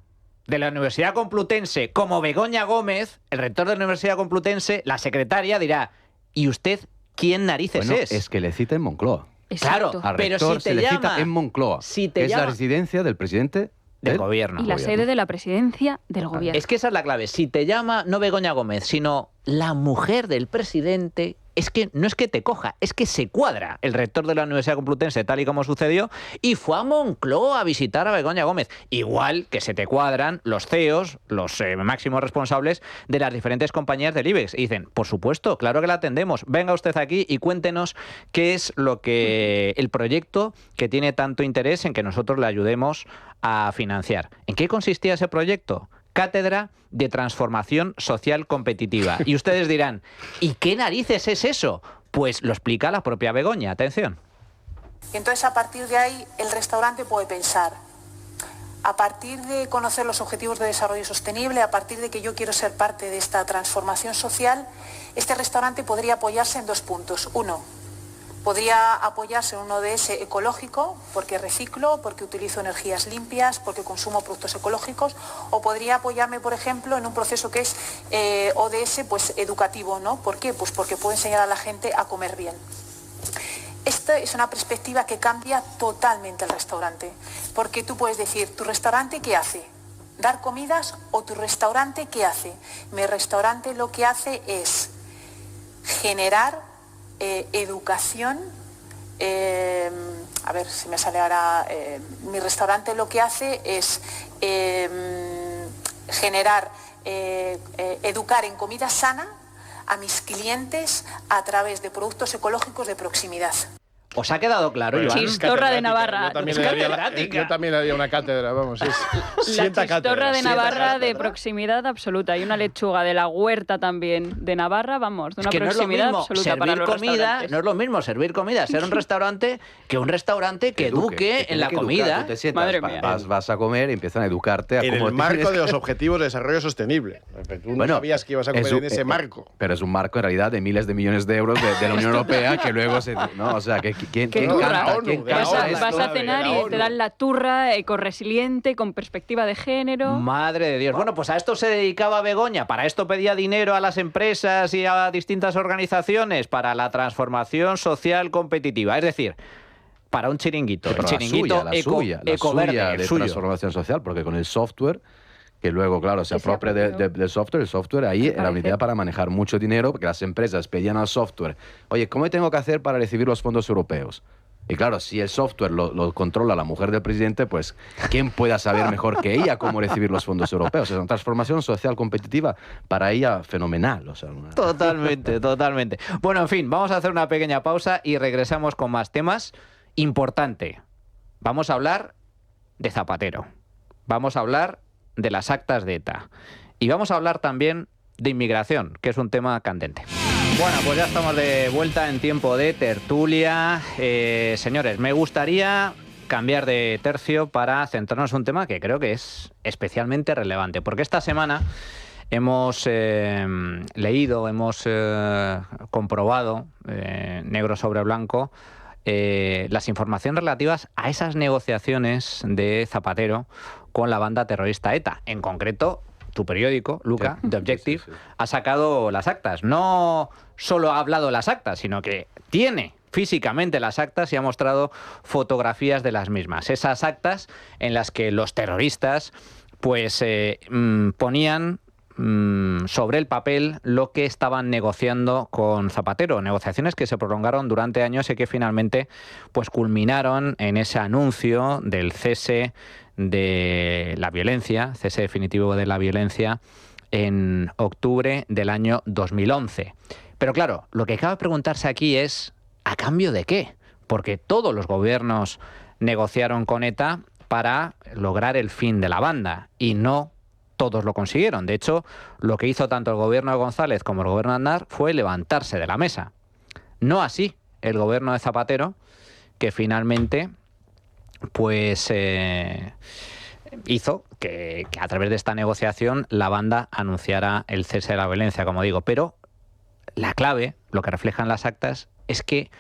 de la Universidad Complutense como Begoña Gómez, el rector de la Universidad Complutense, la secretaria dirá, ¿y usted quién narices es? Es que le cita en Moncloa. Exacto. Claro, pero si te le cita en Moncloa, que es la residencia del presidente del gobierno. Y la sede de la presidencia del gobierno. Es que esa es la clave. Si te llama no Begoña Gómez, sino la mujer del presidente, es que no es que te coja, es que se cuadra el rector de la Universidad Complutense, tal y como sucedió, y fue a Moncloa a visitar a Begoña Gómez. Igual que se te cuadran los CEOs, los máximos responsables de las diferentes compañías del IBEX. Y dicen, por supuesto, claro que la atendemos. Venga usted aquí y cuéntenos qué es el proyecto que tiene tanto interés en que nosotros le ayudemos a financiar. ¿En qué consistía ese proyecto? Cátedra de Transformación Social Competitiva. Y ustedes dirán, ¿y qué narices es eso? Pues lo explica la propia Begoña. Atención. Entonces, a partir de ahí, el restaurante puede pensar, a partir de conocer los objetivos de desarrollo sostenible, a partir de que yo quiero ser parte de esta transformación social, este restaurante podría apoyarse en 2 puntos. Uno, podría apoyarse en un ODS ecológico, porque reciclo, porque utilizo energías limpias, porque consumo productos ecológicos, o podría apoyarme, por ejemplo, en un proceso que es ODS pues, educativo, ¿no? ¿Por qué? Pues porque puedo enseñar a la gente a comer bien. Esta es una perspectiva que cambia totalmente el restaurante, porque tú puedes decir, ¿tu restaurante qué hace? ¿Dar comidas o tu restaurante qué hace? Mi restaurante lo que hace es generar educación, a ver si me sale ahora, mi restaurante lo que hace es educar en comida sana a mis clientes a través de productos ecológicos de proximidad. ¿Os ha quedado claro, Iván? Chistorra de Navarra. Yo también haría una cátedra, vamos. La chistorra de Navarra de proximidad absoluta. Y una lechuga de la huerta también de Navarra, vamos, de una proximidad absoluta para los restaurantes. No es lo mismo servir comida, ser un restaurante, que un restaurante que eduque en la comida. Te sientas, vas a comer y empiezan a educarte. En el marco de los Objetivos de Desarrollo Sostenible. Tú no sabías que ibas a comer en ese marco. Pero es un marco, en realidad, de miles de millones de euros de la Unión Europea que luego se... ¿no? O sea, ¿quién canta? Vas a cenar y te dan la turra ecorresiliente, con perspectiva de género. Madre de Dios. Bueno, pues a esto se dedicaba Begoña. Para esto pedía dinero a las empresas y a distintas organizaciones para la transformación social competitiva. Es decir, para un chiringuito. Sí, el chiringuito la suya de transformación social, porque con el software, que luego, claro, se apropia del software, el software ahí era una idea para manejar mucho dinero, porque las empresas pedían al software, oye, ¿cómo tengo que hacer para recibir los fondos europeos? Y claro, si el software lo controla la mujer del presidente, pues ¿quién pueda saber mejor que ella cómo recibir los fondos europeos? Es una transformación social competitiva para ella fenomenal. O sea, Totalmente. Bueno, en fin, vamos a hacer una pequeña pausa y regresamos con más temas. Importante, vamos a hablar de Zapatero, vamos a hablar de las actas de ETA y vamos a hablar también de inmigración, que es un tema candente. Bueno, pues ya estamos de vuelta en tiempo de tertulia. Señores, me gustaría cambiar de tercio para centrarnos en un tema que creo que es especialmente relevante, porque esta semana hemos leído, hemos comprobado, negro sobre blanco, las informaciones relativas a esas negociaciones de Zapatero con la banda terrorista ETA. En concreto, tu periódico, Luca, The Objective, ha sacado las actas. No solo ha hablado de las actas, sino que tiene físicamente las actas y ha mostrado fotografías de las mismas. Esas actas en las que los terroristas pues ponían sobre el papel lo que estaban negociando con Zapatero, negociaciones que se prolongaron durante años y que finalmente pues culminaron en ese anuncio del cese de la violencia, cese definitivo de la violencia en octubre del año 2011. Pero claro, lo que cabe preguntarse aquí es ¿a cambio de qué? Porque todos los gobiernos negociaron con ETA para lograr el fin de la banda y no todos lo consiguieron. De hecho, lo que hizo tanto el gobierno de González como el gobierno de Aznar fue levantarse de la mesa. No así el gobierno de Zapatero, que finalmente pues hizo que a través de esta negociación la banda anunciara el cese de la violencia, como digo. Pero la clave, lo que reflejan las actas, es que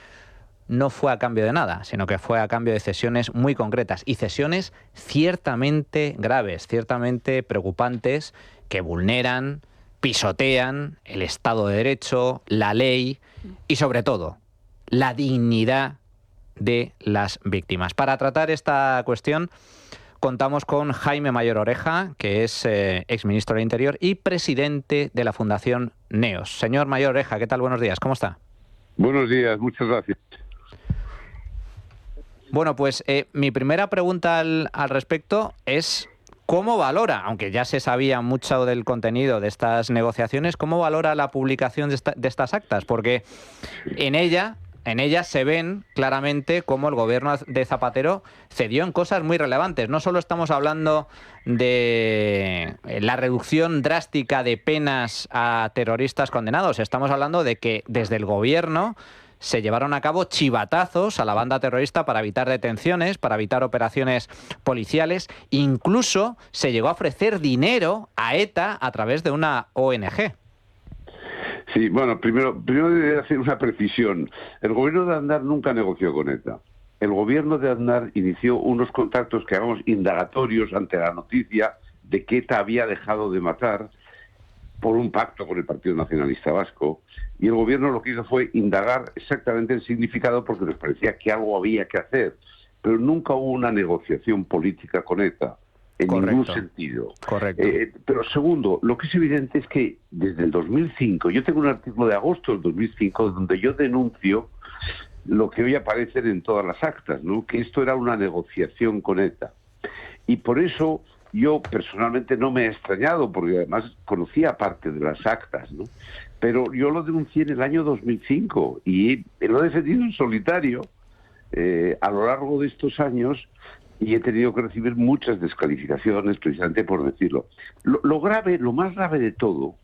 no fue a cambio de nada, sino que fue a cambio de cesiones muy concretas y cesiones ciertamente graves, ciertamente preocupantes, que vulneran, pisotean el Estado de Derecho, la ley y, sobre todo, la dignidad de las víctimas. Para tratar esta cuestión contamos con Jaime Mayor Oreja, que es exministro del Interior y presidente de la Fundación NEOS. Señor Mayor Oreja, ¿qué tal? Buenos días, ¿cómo está? Buenos días, muchas gracias. Bueno, pues mi primera pregunta al respecto es ¿cómo valora, aunque ya se sabía mucho del contenido de estas negociaciones, cómo valora la publicación de estas actas? Porque en ellas se ven claramente cómo el gobierno de Zapatero cedió en cosas muy relevantes. No solo estamos hablando de la reducción drástica de penas a terroristas condenados, estamos hablando de que desde el gobierno se llevaron a cabo chivatazos a la banda terrorista para evitar detenciones, para evitar operaciones policiales. Incluso se llegó a ofrecer dinero a ETA a través de una ONG. Sí, bueno, primero debería hacer una precisión. El gobierno de Aznar nunca negoció con ETA. El gobierno de Aznar inició unos contactos que llamamos indagatorios ante la noticia de que ETA había dejado de matar por un pacto con el Partido Nacionalista Vasco, y el gobierno lo que hizo fue indagar exactamente el significado porque nos parecía que algo había que hacer, pero nunca hubo una negociación política con ETA, en ningún sentido. Correcto. Pero segundo, lo que es evidente es que desde el 2005, yo tengo un artículo de agosto del 2005 donde yo denuncio lo que hoy aparece en todas las actas, ¿no? Que esto era una negociación con ETA. Y por eso yo personalmente no me he extrañado, porque además conocía parte de las actas, ¿no? Pero yo lo denuncié en el año 2005 y lo he defendido en solitario a lo largo de estos años y he tenido que recibir muchas descalificaciones precisamente por decirlo. Lo más grave de todo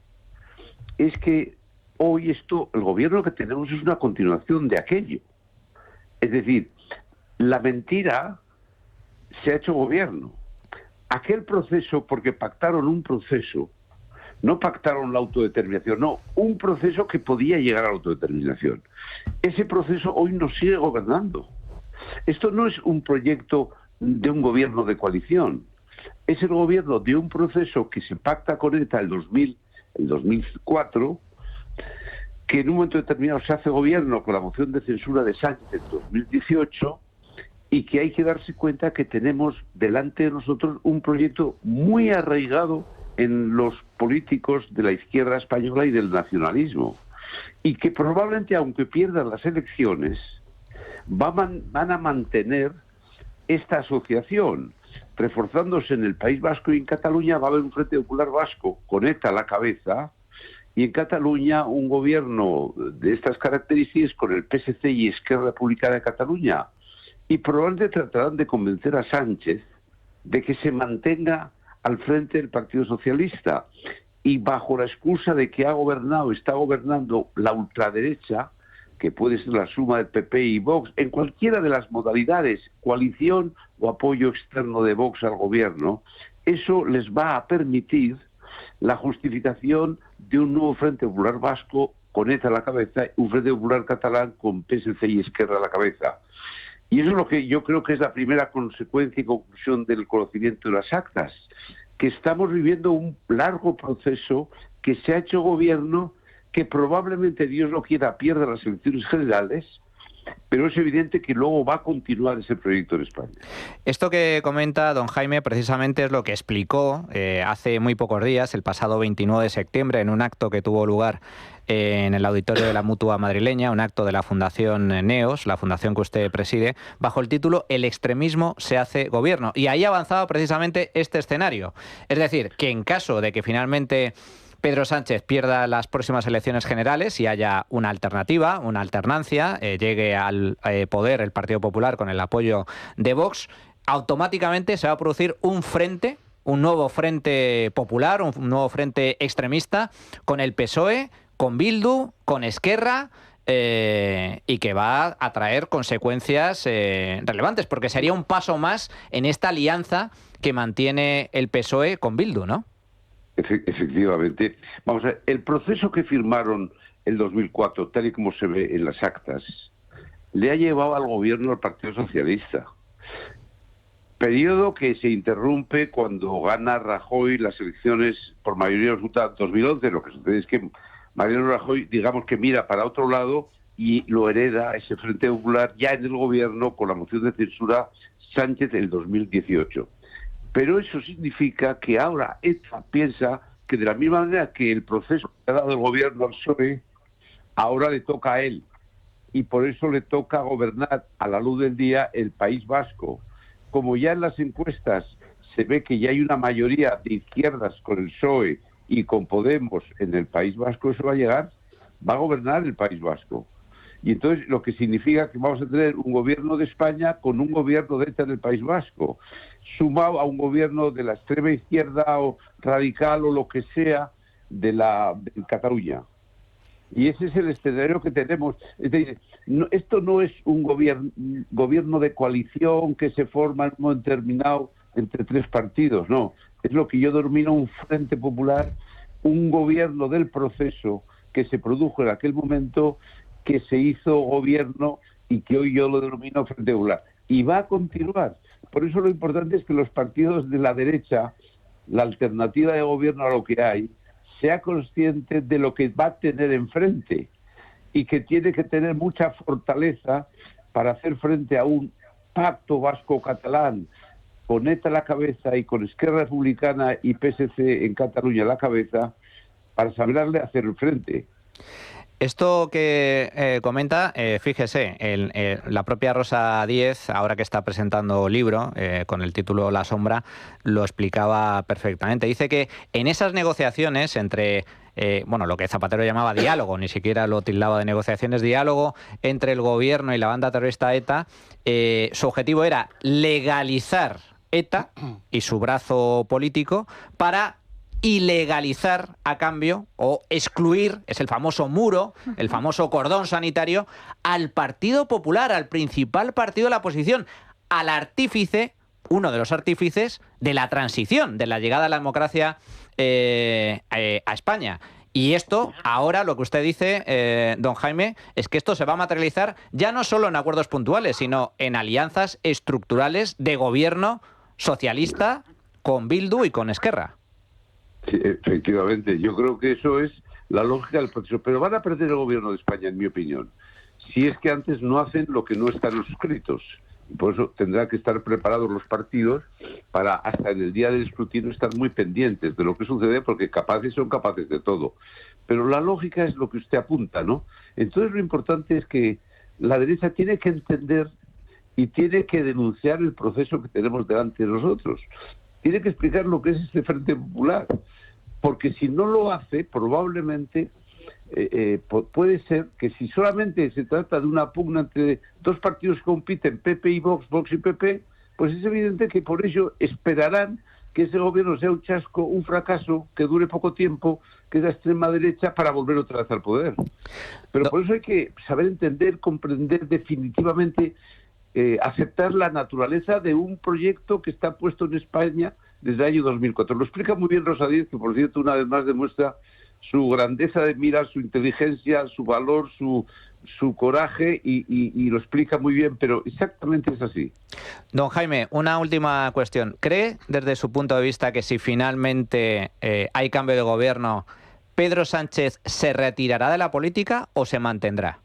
es que hoy el gobierno que tenemos es una continuación de aquello. Es decir, la mentira se ha hecho gobierno. Aquel proceso, porque pactaron un proceso, no pactaron la autodeterminación, no, un proceso que podía llegar a la autodeterminación. Ese proceso hoy nos sigue gobernando. Esto no es un proyecto de un gobierno de coalición, es el gobierno de un proceso que se pacta con ETA el 2004, que en un momento determinado se hace gobierno con la moción de censura de Sánchez en 2018 y que hay que darse cuenta que tenemos delante de nosotros un proyecto muy arraigado en los políticos de la izquierda española y del nacionalismo y que probablemente, aunque pierdan las elecciones, van a mantener esta asociación, reforzándose en el País Vasco, y en Cataluña va a haber un Frente Popular Vasco con ETA a la cabeza, y en Cataluña un gobierno de estas características con el PSC y Esquerra Republicana de Cataluña, y probablemente tratarán de convencer a Sánchez de que se mantenga al frente del Partido Socialista, y bajo la excusa de que está gobernando la ultraderecha, que puede ser la suma del PP y Vox, en cualquiera de las modalidades, coalición o apoyo externo de Vox al gobierno, eso les va a permitir la justificación de un nuevo Frente Popular Vasco con ETA a la cabeza, un Frente Popular Catalán con PSC y Esquerra a la cabeza. Y eso es lo que yo creo que es la primera consecuencia y conclusión del conocimiento de las actas, que estamos viviendo un largo proceso, que se ha hecho gobierno, que probablemente, Dios lo quiera, pierda las elecciones generales, pero es evidente que luego va a continuar ese proyecto en España. Esto que comenta don Jaime precisamente es lo que explicó hace muy pocos días, el pasado 29 de septiembre, en un acto que tuvo lugar en el auditorio de la Mutua madrileña, un acto de la Fundación NEOS, la fundación que usted preside, bajo el título "El extremismo se hace gobierno". Y ahí avanzaba precisamente este escenario. Es decir, que en caso de que finalmente Pedro Sánchez pierda las próximas elecciones generales y haya una alternativa, una alternancia, llegue al poder el Partido Popular con el apoyo de Vox, automáticamente se va a producir un nuevo frente popular, un nuevo frente extremista con el PSOE, con Bildu, con Esquerra, y que va a traer consecuencias relevantes, porque sería un paso más en esta alianza que mantiene el PSOE con Bildu, ¿no? Efectivamente. Vamos a ver, el proceso que firmaron el 2004, tal y como se ve en las actas, le ha llevado al gobierno al Partido Socialista. Periodo que se interrumpe cuando gana Rajoy las elecciones por mayoría absoluta en 2011. Lo que sucede es que Mariano Rajoy, digamos que mira para otro lado y lo hereda ese Frente Popular ya en el gobierno con la moción de censura Sánchez en el 2018. Pero eso significa que ahora ETA piensa que de la misma manera que el proceso que ha dado el gobierno al PSOE, ahora le toca a él. Y por eso le toca gobernar a la luz del día el País Vasco. Como ya en las encuestas se ve que ya hay una mayoría de izquierdas con el PSOE y con Podemos en el País Vasco, eso va a gobernar el País Vasco. Y entonces lo que significa que vamos a tener un gobierno de España con un gobierno de ETA en el País Vasco, sumado a un gobierno de la extrema izquierda o radical o lo que sea de Cataluña. Y ese es el escenario que tenemos. Es decir, esto no es un gobierno de coalición que se forma en un momento determinado entre tres partidos, no. Es lo que yo denomino un Frente Popular, un gobierno del proceso que se produjo en aquel momento, que se hizo gobierno y que hoy yo lo denomino Frente Popular. Y va a continuar. Por eso lo importante es que los partidos de la derecha, la alternativa de gobierno a lo que hay, sea consciente de lo que va a tener enfrente y que tiene que tener mucha fortaleza para hacer frente a un pacto vasco-catalán con ETA a la cabeza y con Esquerra Republicana y PSC en Cataluña a la cabeza, para saberle hacer frente. Esto que comenta, fíjese, la propia Rosa Díez, ahora que está presentando libro con el título La sombra, lo explicaba perfectamente. Dice que en esas negociaciones entre bueno, lo que Zapatero llamaba diálogo, ni siquiera lo tildaba de negociaciones, diálogo entre el gobierno y la banda terrorista ETA, su objetivo era legalizar ETA y su brazo político para ilegalizar a cambio o excluir, es el famoso muro, el famoso cordón sanitario, al Partido Popular, al principal partido de la oposición, al artífice, uno de los artífices de la transición, de la llegada a la democracia a España. Y esto, ahora lo que usted dice, don Jaime, es que esto se va a materializar ya no solo en acuerdos puntuales, sino en alianzas estructurales de gobierno socialista con Bildu y con Esquerra. Sí, efectivamente, yo creo que eso es la lógica del proceso, pero van a perder el gobierno de España, en mi opinión, si es que antes no hacen lo que no están escritos. Por eso tendrán que estar preparados los partidos para, hasta en el día del escrutinio, estar muy pendientes de lo que sucede, porque son capaces de todo. Pero la lógica es lo que usted apunta, ¿no? Entonces lo importante es que la derecha tiene que entender y tiene que denunciar el proceso que tenemos delante de nosotros. Tiene que explicar lo que es este Frente Popular, porque si no lo hace, probablemente puede ser que si solamente se trata de una pugna entre dos partidos que compiten, PP y Vox, Vox y PP, pues es evidente que por ello esperarán que ese gobierno sea un chasco, un fracaso, que dure poco tiempo, que es la extrema derecha, para volver otra vez al poder. Pero por eso hay que saber entender, comprender definitivamente, aceptar la naturaleza de un proyecto que está puesto en España desde el año 2004. Lo explica muy bien Rosa Díez, que por cierto una vez más demuestra su grandeza de miras, su inteligencia, su valor, su coraje, y lo explica muy bien, pero exactamente es así. Don Jaime, una última cuestión. ¿Cree, desde su punto de vista, que si finalmente hay cambio de gobierno, Pedro Sánchez se retirará de la política o se mantendrá?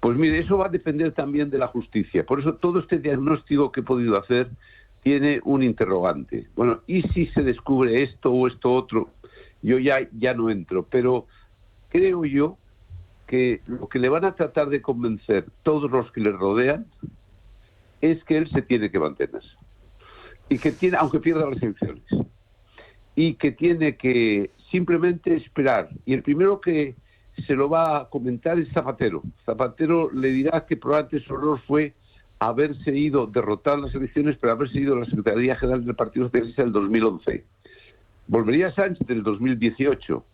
Pues mire, eso va a depender también de la justicia. Por eso todo este diagnóstico que he podido hacer tiene un interrogante. Bueno, ¿y si se descubre esto o esto otro? Yo ya no entro, pero creo yo que lo que le van a tratar de convencer todos los que le rodean es que él se tiene que mantener. Y que tiene, aunque pierda las elecciones, y que tiene que simplemente esperar. Y el primero que se lo va a comentar es Zapatero. Zapatero le dirá que probablemente su error fue haberse ido, derrotar las elecciones, pero haberse ido a la Secretaría General del Partido Socialista del 2011. Volvería Sánchez en el 2018,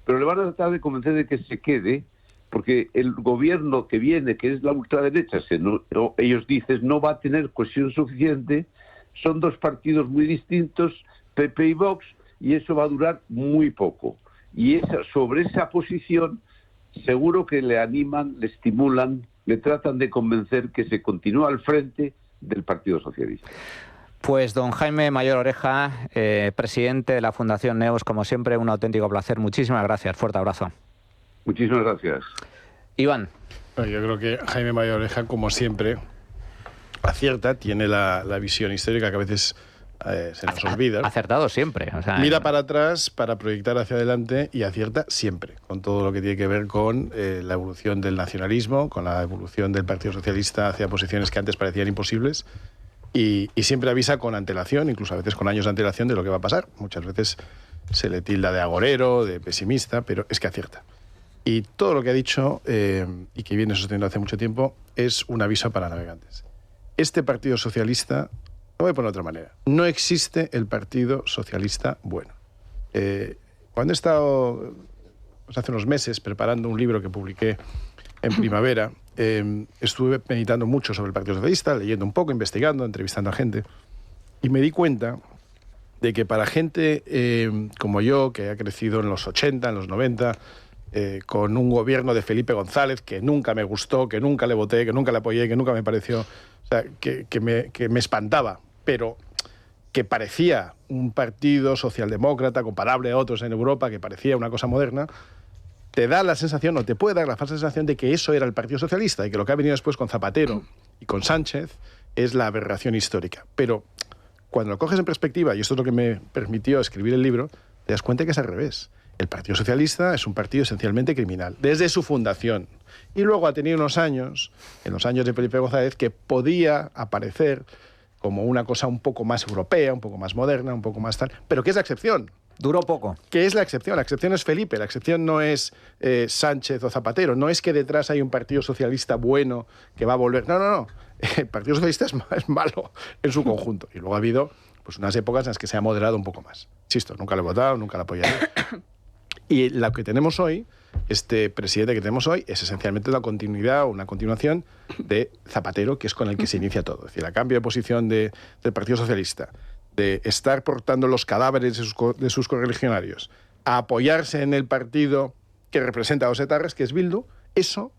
pero le van a tratar de convencer de que se quede, porque el gobierno que viene, que es la ultraderecha, ellos dicen, no va a tener cohesión suficiente. Son dos partidos muy distintos, PP y Vox, y eso va a durar muy poco. Y sobre esa posición seguro que le animan, le estimulan, le tratan de convencer que se continúa al frente del Partido Socialista. Pues don Jaime Mayor Oreja, presidente de la Fundación Neos, como siempre, un auténtico placer. Muchísimas gracias. Fuerte abrazo. Muchísimas gracias. Iván. Bueno, yo creo que Jaime Mayor Oreja, como siempre, acierta, tiene la visión histórica que a veces se nos olvida. Acertado siempre. O sea, mira para atrás para proyectar hacia adelante y acierta siempre, con todo lo que tiene que ver con la evolución del nacionalismo, con la evolución del Partido Socialista hacia posiciones que antes parecían imposibles, y siempre avisa con antelación, incluso a veces con años de antelación, de lo que va a pasar. Muchas veces se le tilda de agorero, de pesimista, pero es que acierta. Y todo lo que ha dicho, y que viene sosteniendo hace mucho tiempo, es un aviso para navegantes. Este Partido Socialista, lo voy a poner de otra manera, no existe el Partido Socialista bueno. Cuando he estado, pues hace unos meses, preparando un libro que publiqué en primavera, estuve meditando mucho sobre el Partido Socialista, leyendo un poco, investigando, entrevistando a gente, y me di cuenta de que para gente como yo, que ha crecido en los 80, en los 90, con un gobierno de Felipe González que nunca me gustó, que nunca le voté, que nunca le apoyé, que nunca me pareció, o sea, que me espantaba, pero que parecía un partido socialdemócrata comparable a otros en Europa, que parecía una cosa moderna, te da la sensación, o te puede dar la falsa sensación, de que eso era el Partido Socialista y que lo que ha venido después con Zapatero y con Sánchez es la aberración histórica. Pero cuando lo coges en perspectiva, y esto es lo que me permitió escribir el libro, te das cuenta que es al revés. El Partido Socialista es un partido esencialmente criminal, desde su fundación. Y luego ha tenido unos años, en los años de Felipe González, que podía aparecer como una cosa un poco más europea, un poco más moderna, un poco más tal, pero que es la excepción. Duró poco. ¿Qué es la excepción? La excepción es Felipe, la excepción no es Sánchez o Zapatero, no es que detrás hay un partido socialista bueno que va a volver. No. El Partido Socialista es malo en su conjunto. Y luego ha habido pues, unas épocas en las que se ha moderado un poco más. Insisto, nunca lo he votado, nunca lo apoyaré. Y lo que tenemos hoy, este presidente que tenemos hoy, es esencialmente una continuidad o una continuación de Zapatero, que es con el que se inicia todo. Es decir, a cambio de posición del Partido Socialista, de estar portando los cadáveres de sus correligionarios, a apoyarse en el partido que representa a los etarras, que es Bildu, eso,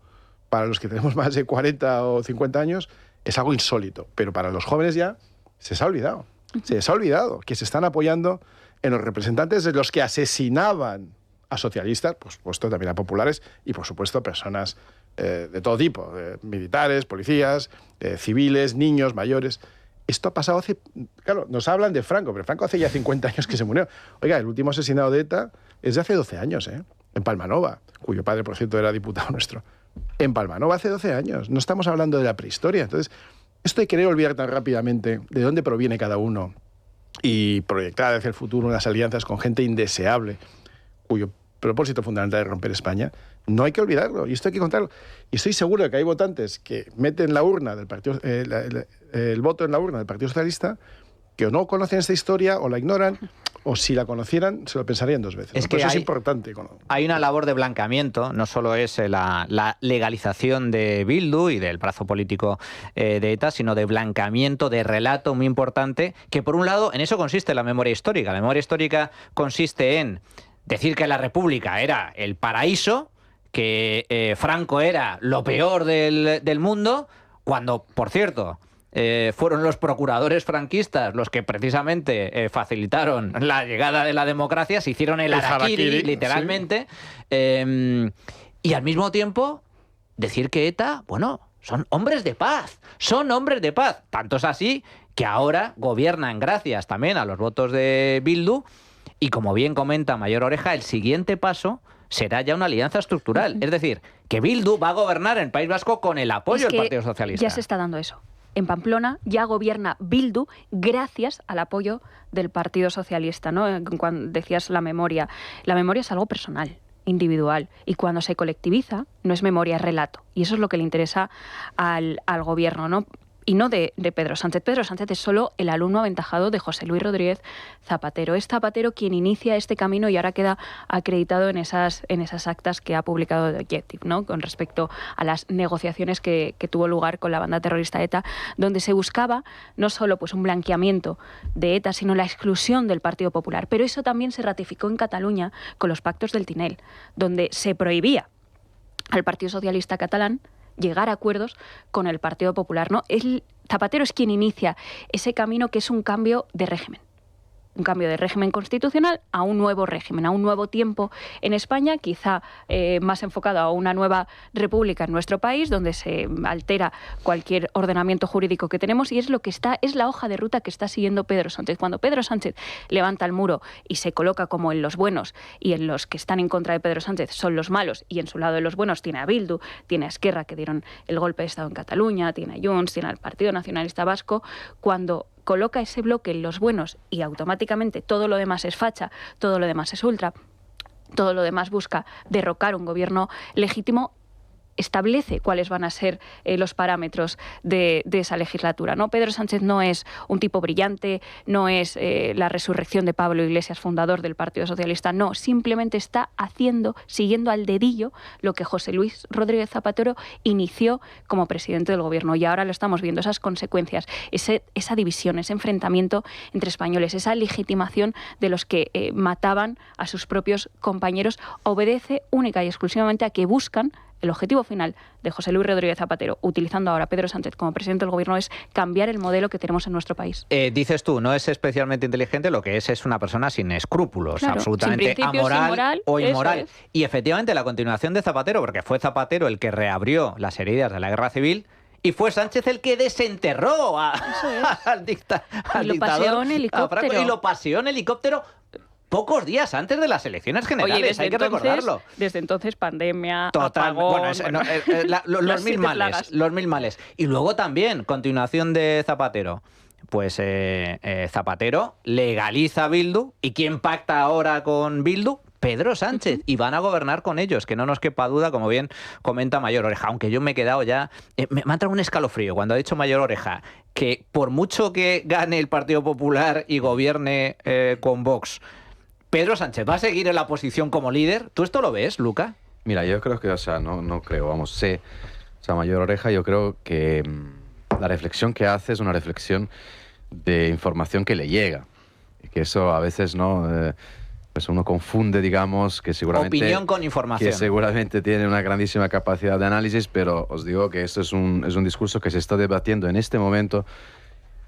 para los que tenemos más de 40 o 50 años, es algo insólito. Pero para los jóvenes ya se les ha olvidado. Se les ha olvidado que se están apoyando en los representantes de los que asesinaban a socialistas, por supuesto también a populares y por supuesto personas de todo tipo, militares, policías, civiles, niños, mayores. Esto ha pasado hace... Claro, nos hablan de Franco, pero Franco hace ya 50 años que se murió. Oiga, el último asesinado de ETA es de hace 12 años, en Palmanova, cuyo padre, por cierto, era diputado nuestro. En Palmanova hace 12 años. No estamos hablando de la prehistoria. Entonces, esto de querer olvidar tan rápidamente de dónde proviene cada uno y proyectar hacia el futuro unas alianzas con gente indeseable, cuyo propósito fundamental es romper España, no hay que olvidarlo, y esto hay que contarlo. Y estoy seguro de que hay votantes que meten la urna del partido, el voto en la urna del Partido Socialista, que o no conocen esta historia, o la ignoran, o si la conocieran, se lo pensarían dos veces. Es que eso es importante. Hay una labor de blanqueamiento, no solo es la legalización de Bildu y del brazo político de ETA, sino de blanqueamiento, de relato muy importante, que por un lado, en eso consiste la memoria histórica. La memoria histórica consiste en decir que la República era el paraíso, que Franco era lo peor del mundo, cuando, por cierto, fueron los procuradores franquistas los que precisamente facilitaron la llegada de la democracia, se hicieron el harakiri, literalmente, sí. Y al mismo tiempo decir que ETA, bueno, son hombres de paz, tanto es así que ahora gobiernan gracias también a los votos de Bildu. Y como bien comenta Mayor Oreja, el siguiente paso será ya una alianza estructural. Es decir, que Bildu va a gobernar en el País Vasco con el apoyo del Partido Socialista. Ya se está dando eso. En Pamplona ya gobierna Bildu gracias al apoyo del Partido Socialista, ¿no? Cuando decías la memoria es algo personal, individual. Y cuando se colectiviza, no es memoria, es relato. Y eso es lo que le interesa al gobierno, ¿no? Y no de Pedro Sánchez. Pedro Sánchez es solo el alumno aventajado de José Luis Rodríguez Zapatero. Es Zapatero quien inicia este camino y ahora queda acreditado en esas actas que ha publicado The Objective, ¿no? Con respecto a las negociaciones que tuvo lugar con la banda terrorista ETA, donde se buscaba no solo pues, un blanqueamiento de ETA, sino la exclusión del Partido Popular. Pero eso también se ratificó en Cataluña con los pactos del Tinel, donde se prohibía al Partido Socialista catalán llegar a acuerdos con el Partido Popular, ¿no? Zapatero es quien inicia ese camino que es un cambio de régimen. Un cambio de régimen constitucional a un nuevo régimen, a un nuevo tiempo en España, quizá más enfocado a una nueva república en nuestro país, donde se altera cualquier ordenamiento jurídico que tenemos, y es la hoja de ruta que está siguiendo Pedro Sánchez. Cuando Pedro Sánchez levanta el muro y se coloca como en los buenos, y en los que están en contra de Pedro Sánchez son los malos, y en su lado de los buenos tiene a Bildu, tiene a Esquerra, que dieron el golpe de Estado en Cataluña, tiene a Junts, tiene al Partido Nacionalista Vasco, cuando coloca ese bloque en los buenos y automáticamente todo lo demás es facha, todo lo demás es ultra, todo lo demás busca derrocar un gobierno legítimo, establece cuáles van a ser los parámetros de esa legislatura, ¿no? Pedro Sánchez no es un tipo brillante, no es la resurrección de Pablo Iglesias, fundador del Partido Socialista, no, simplemente está siguiendo al dedillo lo que José Luis Rodríguez Zapatero inició como presidente del gobierno, y ahora lo estamos viendo, esas consecuencias, esa división, ese enfrentamiento entre españoles, esa legitimación de los que mataban a sus propios compañeros, obedece única y exclusivamente a que buscan. El objetivo final de José Luis Rodríguez Zapatero, utilizando ahora a Pedro Sánchez como presidente del gobierno, es cambiar el modelo que tenemos en nuestro país. Dices tú, no es especialmente inteligente, lo que es una persona sin escrúpulos, claro, absolutamente amoral o inmoral. Y efectivamente la continuación de Zapatero, porque fue Zapatero el que reabrió las heridas de la guerra civil, y fue Sánchez el que desenterró al dictador. Y lo paseó en helicóptero pocos días antes de las elecciones generales. Hay que recordarlo. Desde entonces, pandemia, apagón... Bueno, los mil males. Y luego también, continuación de Zapatero. Pues Zapatero legaliza Bildu. ¿Y quién pacta ahora con Bildu? Pedro Sánchez, y van a gobernar con ellos, que no nos quepa duda, como bien comenta Mayor Oreja, aunque yo me he quedado ya... me ha entrado un escalofrío cuando ha dicho Mayor Oreja que por mucho que gane el Partido Popular y gobierne con Vox, Pedro Sánchez va a seguir en la oposición como líder. ¿Tú esto lo ves, Luca? Mira, yo creo que, no creo, Mayor Oreja, yo creo que la reflexión que hace es una reflexión de información que le llega, y que eso a veces pues uno confunde, digamos, que seguramente... Opinión con información. Que seguramente tiene una grandísima capacidad de análisis, pero os digo que esto es un discurso que se está debatiendo en este momento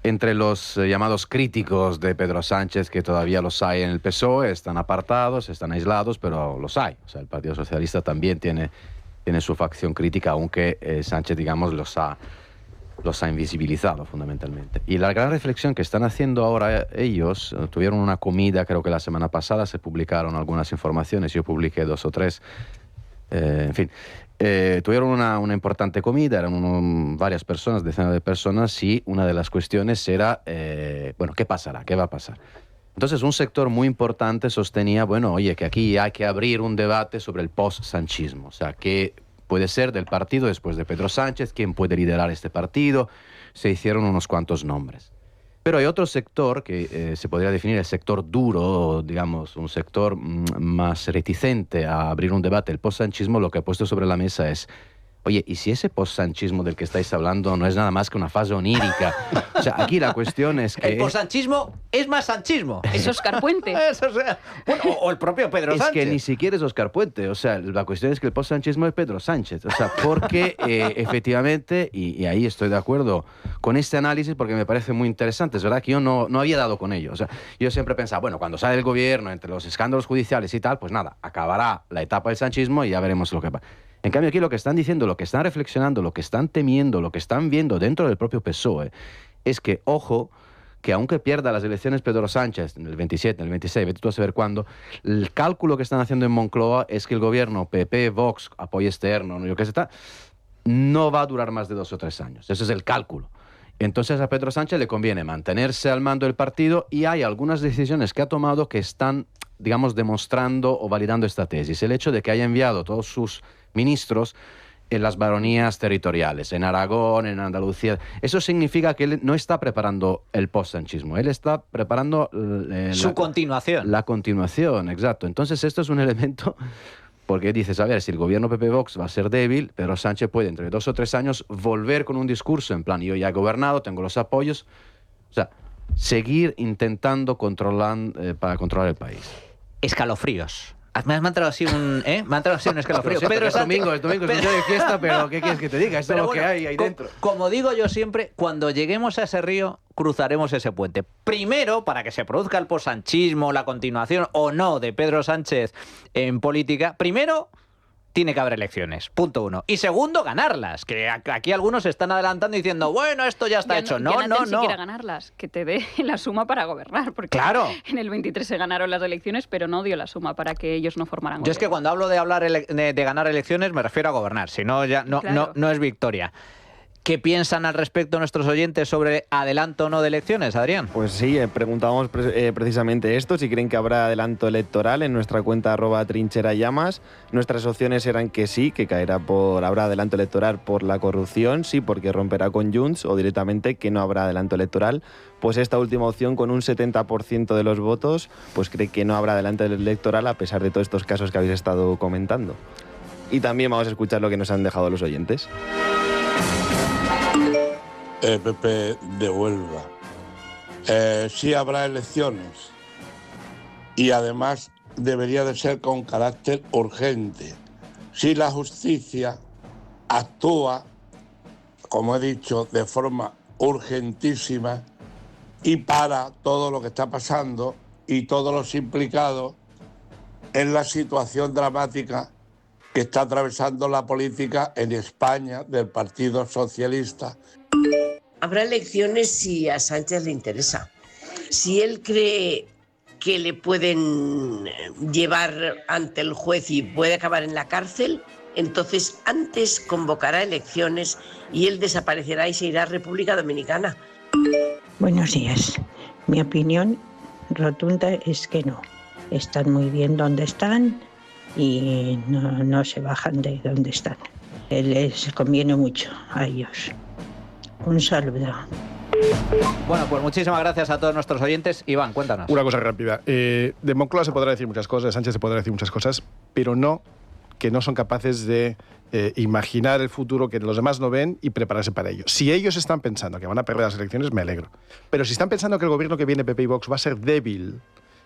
entre los llamados críticos de Pedro Sánchez, que todavía los hay en el PSOE, están apartados, están aislados, pero los hay. O sea, el Partido Socialista también tiene su facción crítica, aunque Sánchez, digamos, los ha invisibilizado fundamentalmente. Y la gran reflexión que están haciendo ahora ellos, tuvieron una comida, creo que la semana pasada se publicaron algunas informaciones, yo publiqué 2 o 3, en fin, tuvieron una importante comida, eran varias personas, decenas de personas, y una de las cuestiones era, ¿qué pasará? ¿Qué va a pasar? Entonces un sector muy importante sostenía, que aquí hay que abrir un debate sobre el post-sanchismo, o sea, que puede ser del partido después de Pedro Sánchez, quién puede liderar este partido. Se hicieron unos cuantos nombres. Pero hay otro sector que se podría definir el sector duro, digamos, un sector más reticente a abrir un debate. El post-sanchismo lo que ha puesto sobre la mesa es, oye, ¿y si ese post-sanchismo del que estáis hablando no es nada más que una fase onírica? O sea, aquí la cuestión es que... El post-sanchismo es más sanchismo. Es Óscar Puente. O el propio Pedro Sánchez. Es que ni siquiera es Óscar Puente. O sea, la cuestión es que el post-sanchismo es Pedro Sánchez. O sea, porque efectivamente, y ahí estoy de acuerdo con este análisis porque me parece muy interesante. Es verdad que yo no había dado con ello. O sea, yo siempre pensaba, cuando sale el gobierno, entre los escándalos judiciales y tal, pues nada, acabará la etapa del sanchismo y ya veremos lo que pasa. En cambio, aquí lo que están diciendo, lo que están reflexionando, lo que están temiendo, lo que están viendo dentro del propio PSOE, es que, ojo, que aunque pierda las elecciones Pedro Sánchez en el 27, en el 26, vete tú a saber cuándo, el cálculo que están haciendo en Moncloa es que el gobierno PP, Vox, apoyo externo, no va a durar más de 2 o 3 años. Ese es el cálculo. Entonces a Pedro Sánchez le conviene mantenerse al mando del partido, y hay algunas decisiones que ha tomado que están, digamos, demostrando o validando esta tesis. El hecho de que haya enviado todos sus ministros en las baronías territoriales, en Aragón, en Andalucía. Eso significa que él no está preparando el post-sanchismo, él está preparando su continuación. La continuación, exacto. Entonces esto es un elemento, porque dices, a ver, si el gobierno PP-Vox va a ser débil, Pedro Sánchez puede entre 2 o 3 años volver con un discurso en plan, yo ya he gobernado, tengo los apoyos, o sea, seguir intentando para controlar el país. Escalofríos. Me ha entrado así un escalofrío. Pedro es domingo es un día de fiesta, pero ¿qué quieres que te diga? Esto es lo que hay ahí dentro. Como digo yo siempre, cuando lleguemos a ese río, cruzaremos ese puente. Primero, para que se produzca el post-sanchismo, la continuación o no de Pedro Sánchez en política, primero tiene que haber elecciones, punto 1. Y segundo, ganarlas, que aquí algunos se están adelantando diciendo, esto ya está hecho. No. Ni siquiera ganarlas, que te dé la suma para gobernar, porque claro, en el 23 se ganaron las elecciones, pero no dio la suma para que ellos no formaran gobierno. Yo es que cuando hablo de de ganar elecciones me refiero a gobernar, si no, ya no es victoria. ¿Qué piensan al respecto nuestros oyentes sobre adelanto o no de elecciones, Adrián? Pues sí, preguntábamos precisamente esto, si creen que habrá adelanto electoral en nuestra cuenta @trincherallamas. Nuestras opciones eran que sí, que habrá adelanto electoral por la corrupción, sí, porque romperá con Junts, o directamente que no habrá adelanto electoral. Pues esta última opción, con un 70% de los votos, pues cree que no habrá adelanto electoral a pesar de todos estos casos que habéis estado comentando. Y también vamos a escuchar lo que nos han dejado los oyentes. Pepe de Huelva. Sí habrá elecciones, y además debería de ser con carácter urgente. Si la justicia actúa, como he dicho, de forma urgentísima y para todo lo que está pasando y todos los implicados en la situación dramática que está atravesando la política en España del Partido Socialista. Habrá elecciones si a Sánchez le interesa. Si él cree que le pueden llevar ante el juez y puede acabar en la cárcel, entonces antes convocará elecciones y él desaparecerá y se irá a República Dominicana. Buenos días. Mi opinión rotunda es que no. Están muy bien donde están y no se bajan de donde están. Les conviene mucho a ellos. Un saludo. Bueno, pues muchísimas gracias a todos nuestros oyentes. Iván, cuéntanos. Una cosa rápida. De Moncloa se podrá decir muchas cosas, de Sánchez se podrá decir muchas cosas, pero no que no son capaces de imaginar el futuro que los demás no ven y prepararse para ello. Si ellos están pensando que van a perder las elecciones, me alegro. Pero si están pensando que el gobierno que viene, PP y Vox, va a ser débil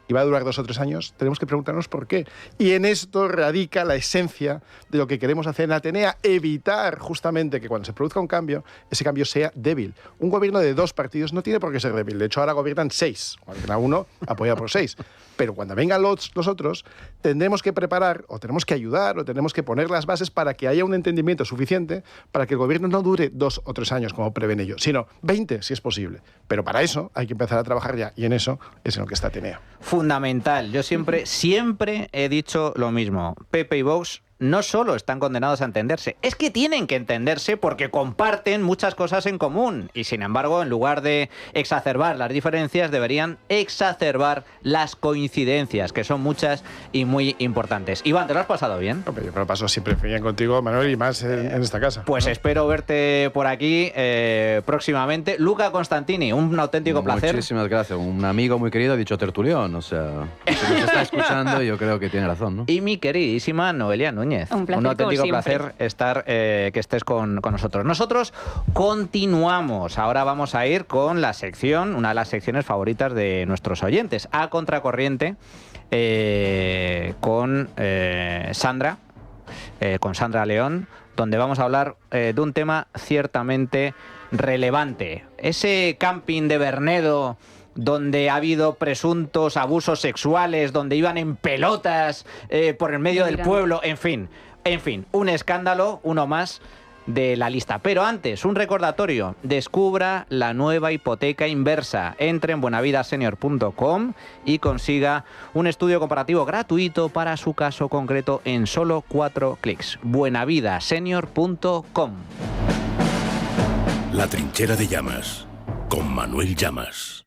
y va a durar 2 o 3 años, tenemos que preguntarnos por qué. Y en esto radica la esencia de lo que queremos hacer en Atenea, evitar justamente que cuando se produzca un cambio, ese cambio sea débil. Un gobierno de 2 partidos no tiene por qué ser débil. De hecho, ahora gobiernan 6, gobierna uno apoyado por 6. Pero cuando vengan los otros, tendremos que preparar, o tenemos que ayudar, o tenemos que poner las bases para que haya un entendimiento suficiente para que el gobierno no dure 2 o 3 años, como prevén ellos, sino 20, si es posible. Pero para eso hay que empezar a trabajar ya, y en eso es en lo que está Atenea. Fundamental. Yo siempre he dicho lo mismo. PP y Vox no solo están condenados a entenderse, es que tienen que entenderse porque comparten muchas cosas en común. Y sin embargo, en lugar de exacerbar las diferencias, deberían exacerbar las coincidencias, que son muchas y muy importantes. Iván, ¿te lo has pasado bien? Hombre, yo me lo paso siempre bien contigo, Manuel, y más en esta casa. Pues espero verte por aquí próximamente. Luca Constantini, un auténtico placer. Muchísimas gracias. Un amigo muy querido ha dicho tertulión, o sea, si nos está escuchando, yo creo que tiene razón, ¿no? Y mi queridísima Noelia Núñez. Un auténtico placer estar, que estés con nosotros. Nosotros continuamos. Ahora vamos a ir con la sección, una de las secciones favoritas de nuestros oyentes, A Contracorriente, con Sandra León, donde vamos a hablar de un tema ciertamente relevante. Ese camping de Bernedo donde ha habido presuntos abusos sexuales, donde iban en pelotas por el medio del pueblo, en fin, un escándalo, uno más de la lista. Pero antes, un recordatorio: descubra la nueva hipoteca inversa. Entre en buenavidasenior.com y consiga un estudio comparativo gratuito para su caso concreto en solo 4 clics. buenavidasenior.com. La trinchera de Llamas, con Manuel Llamas.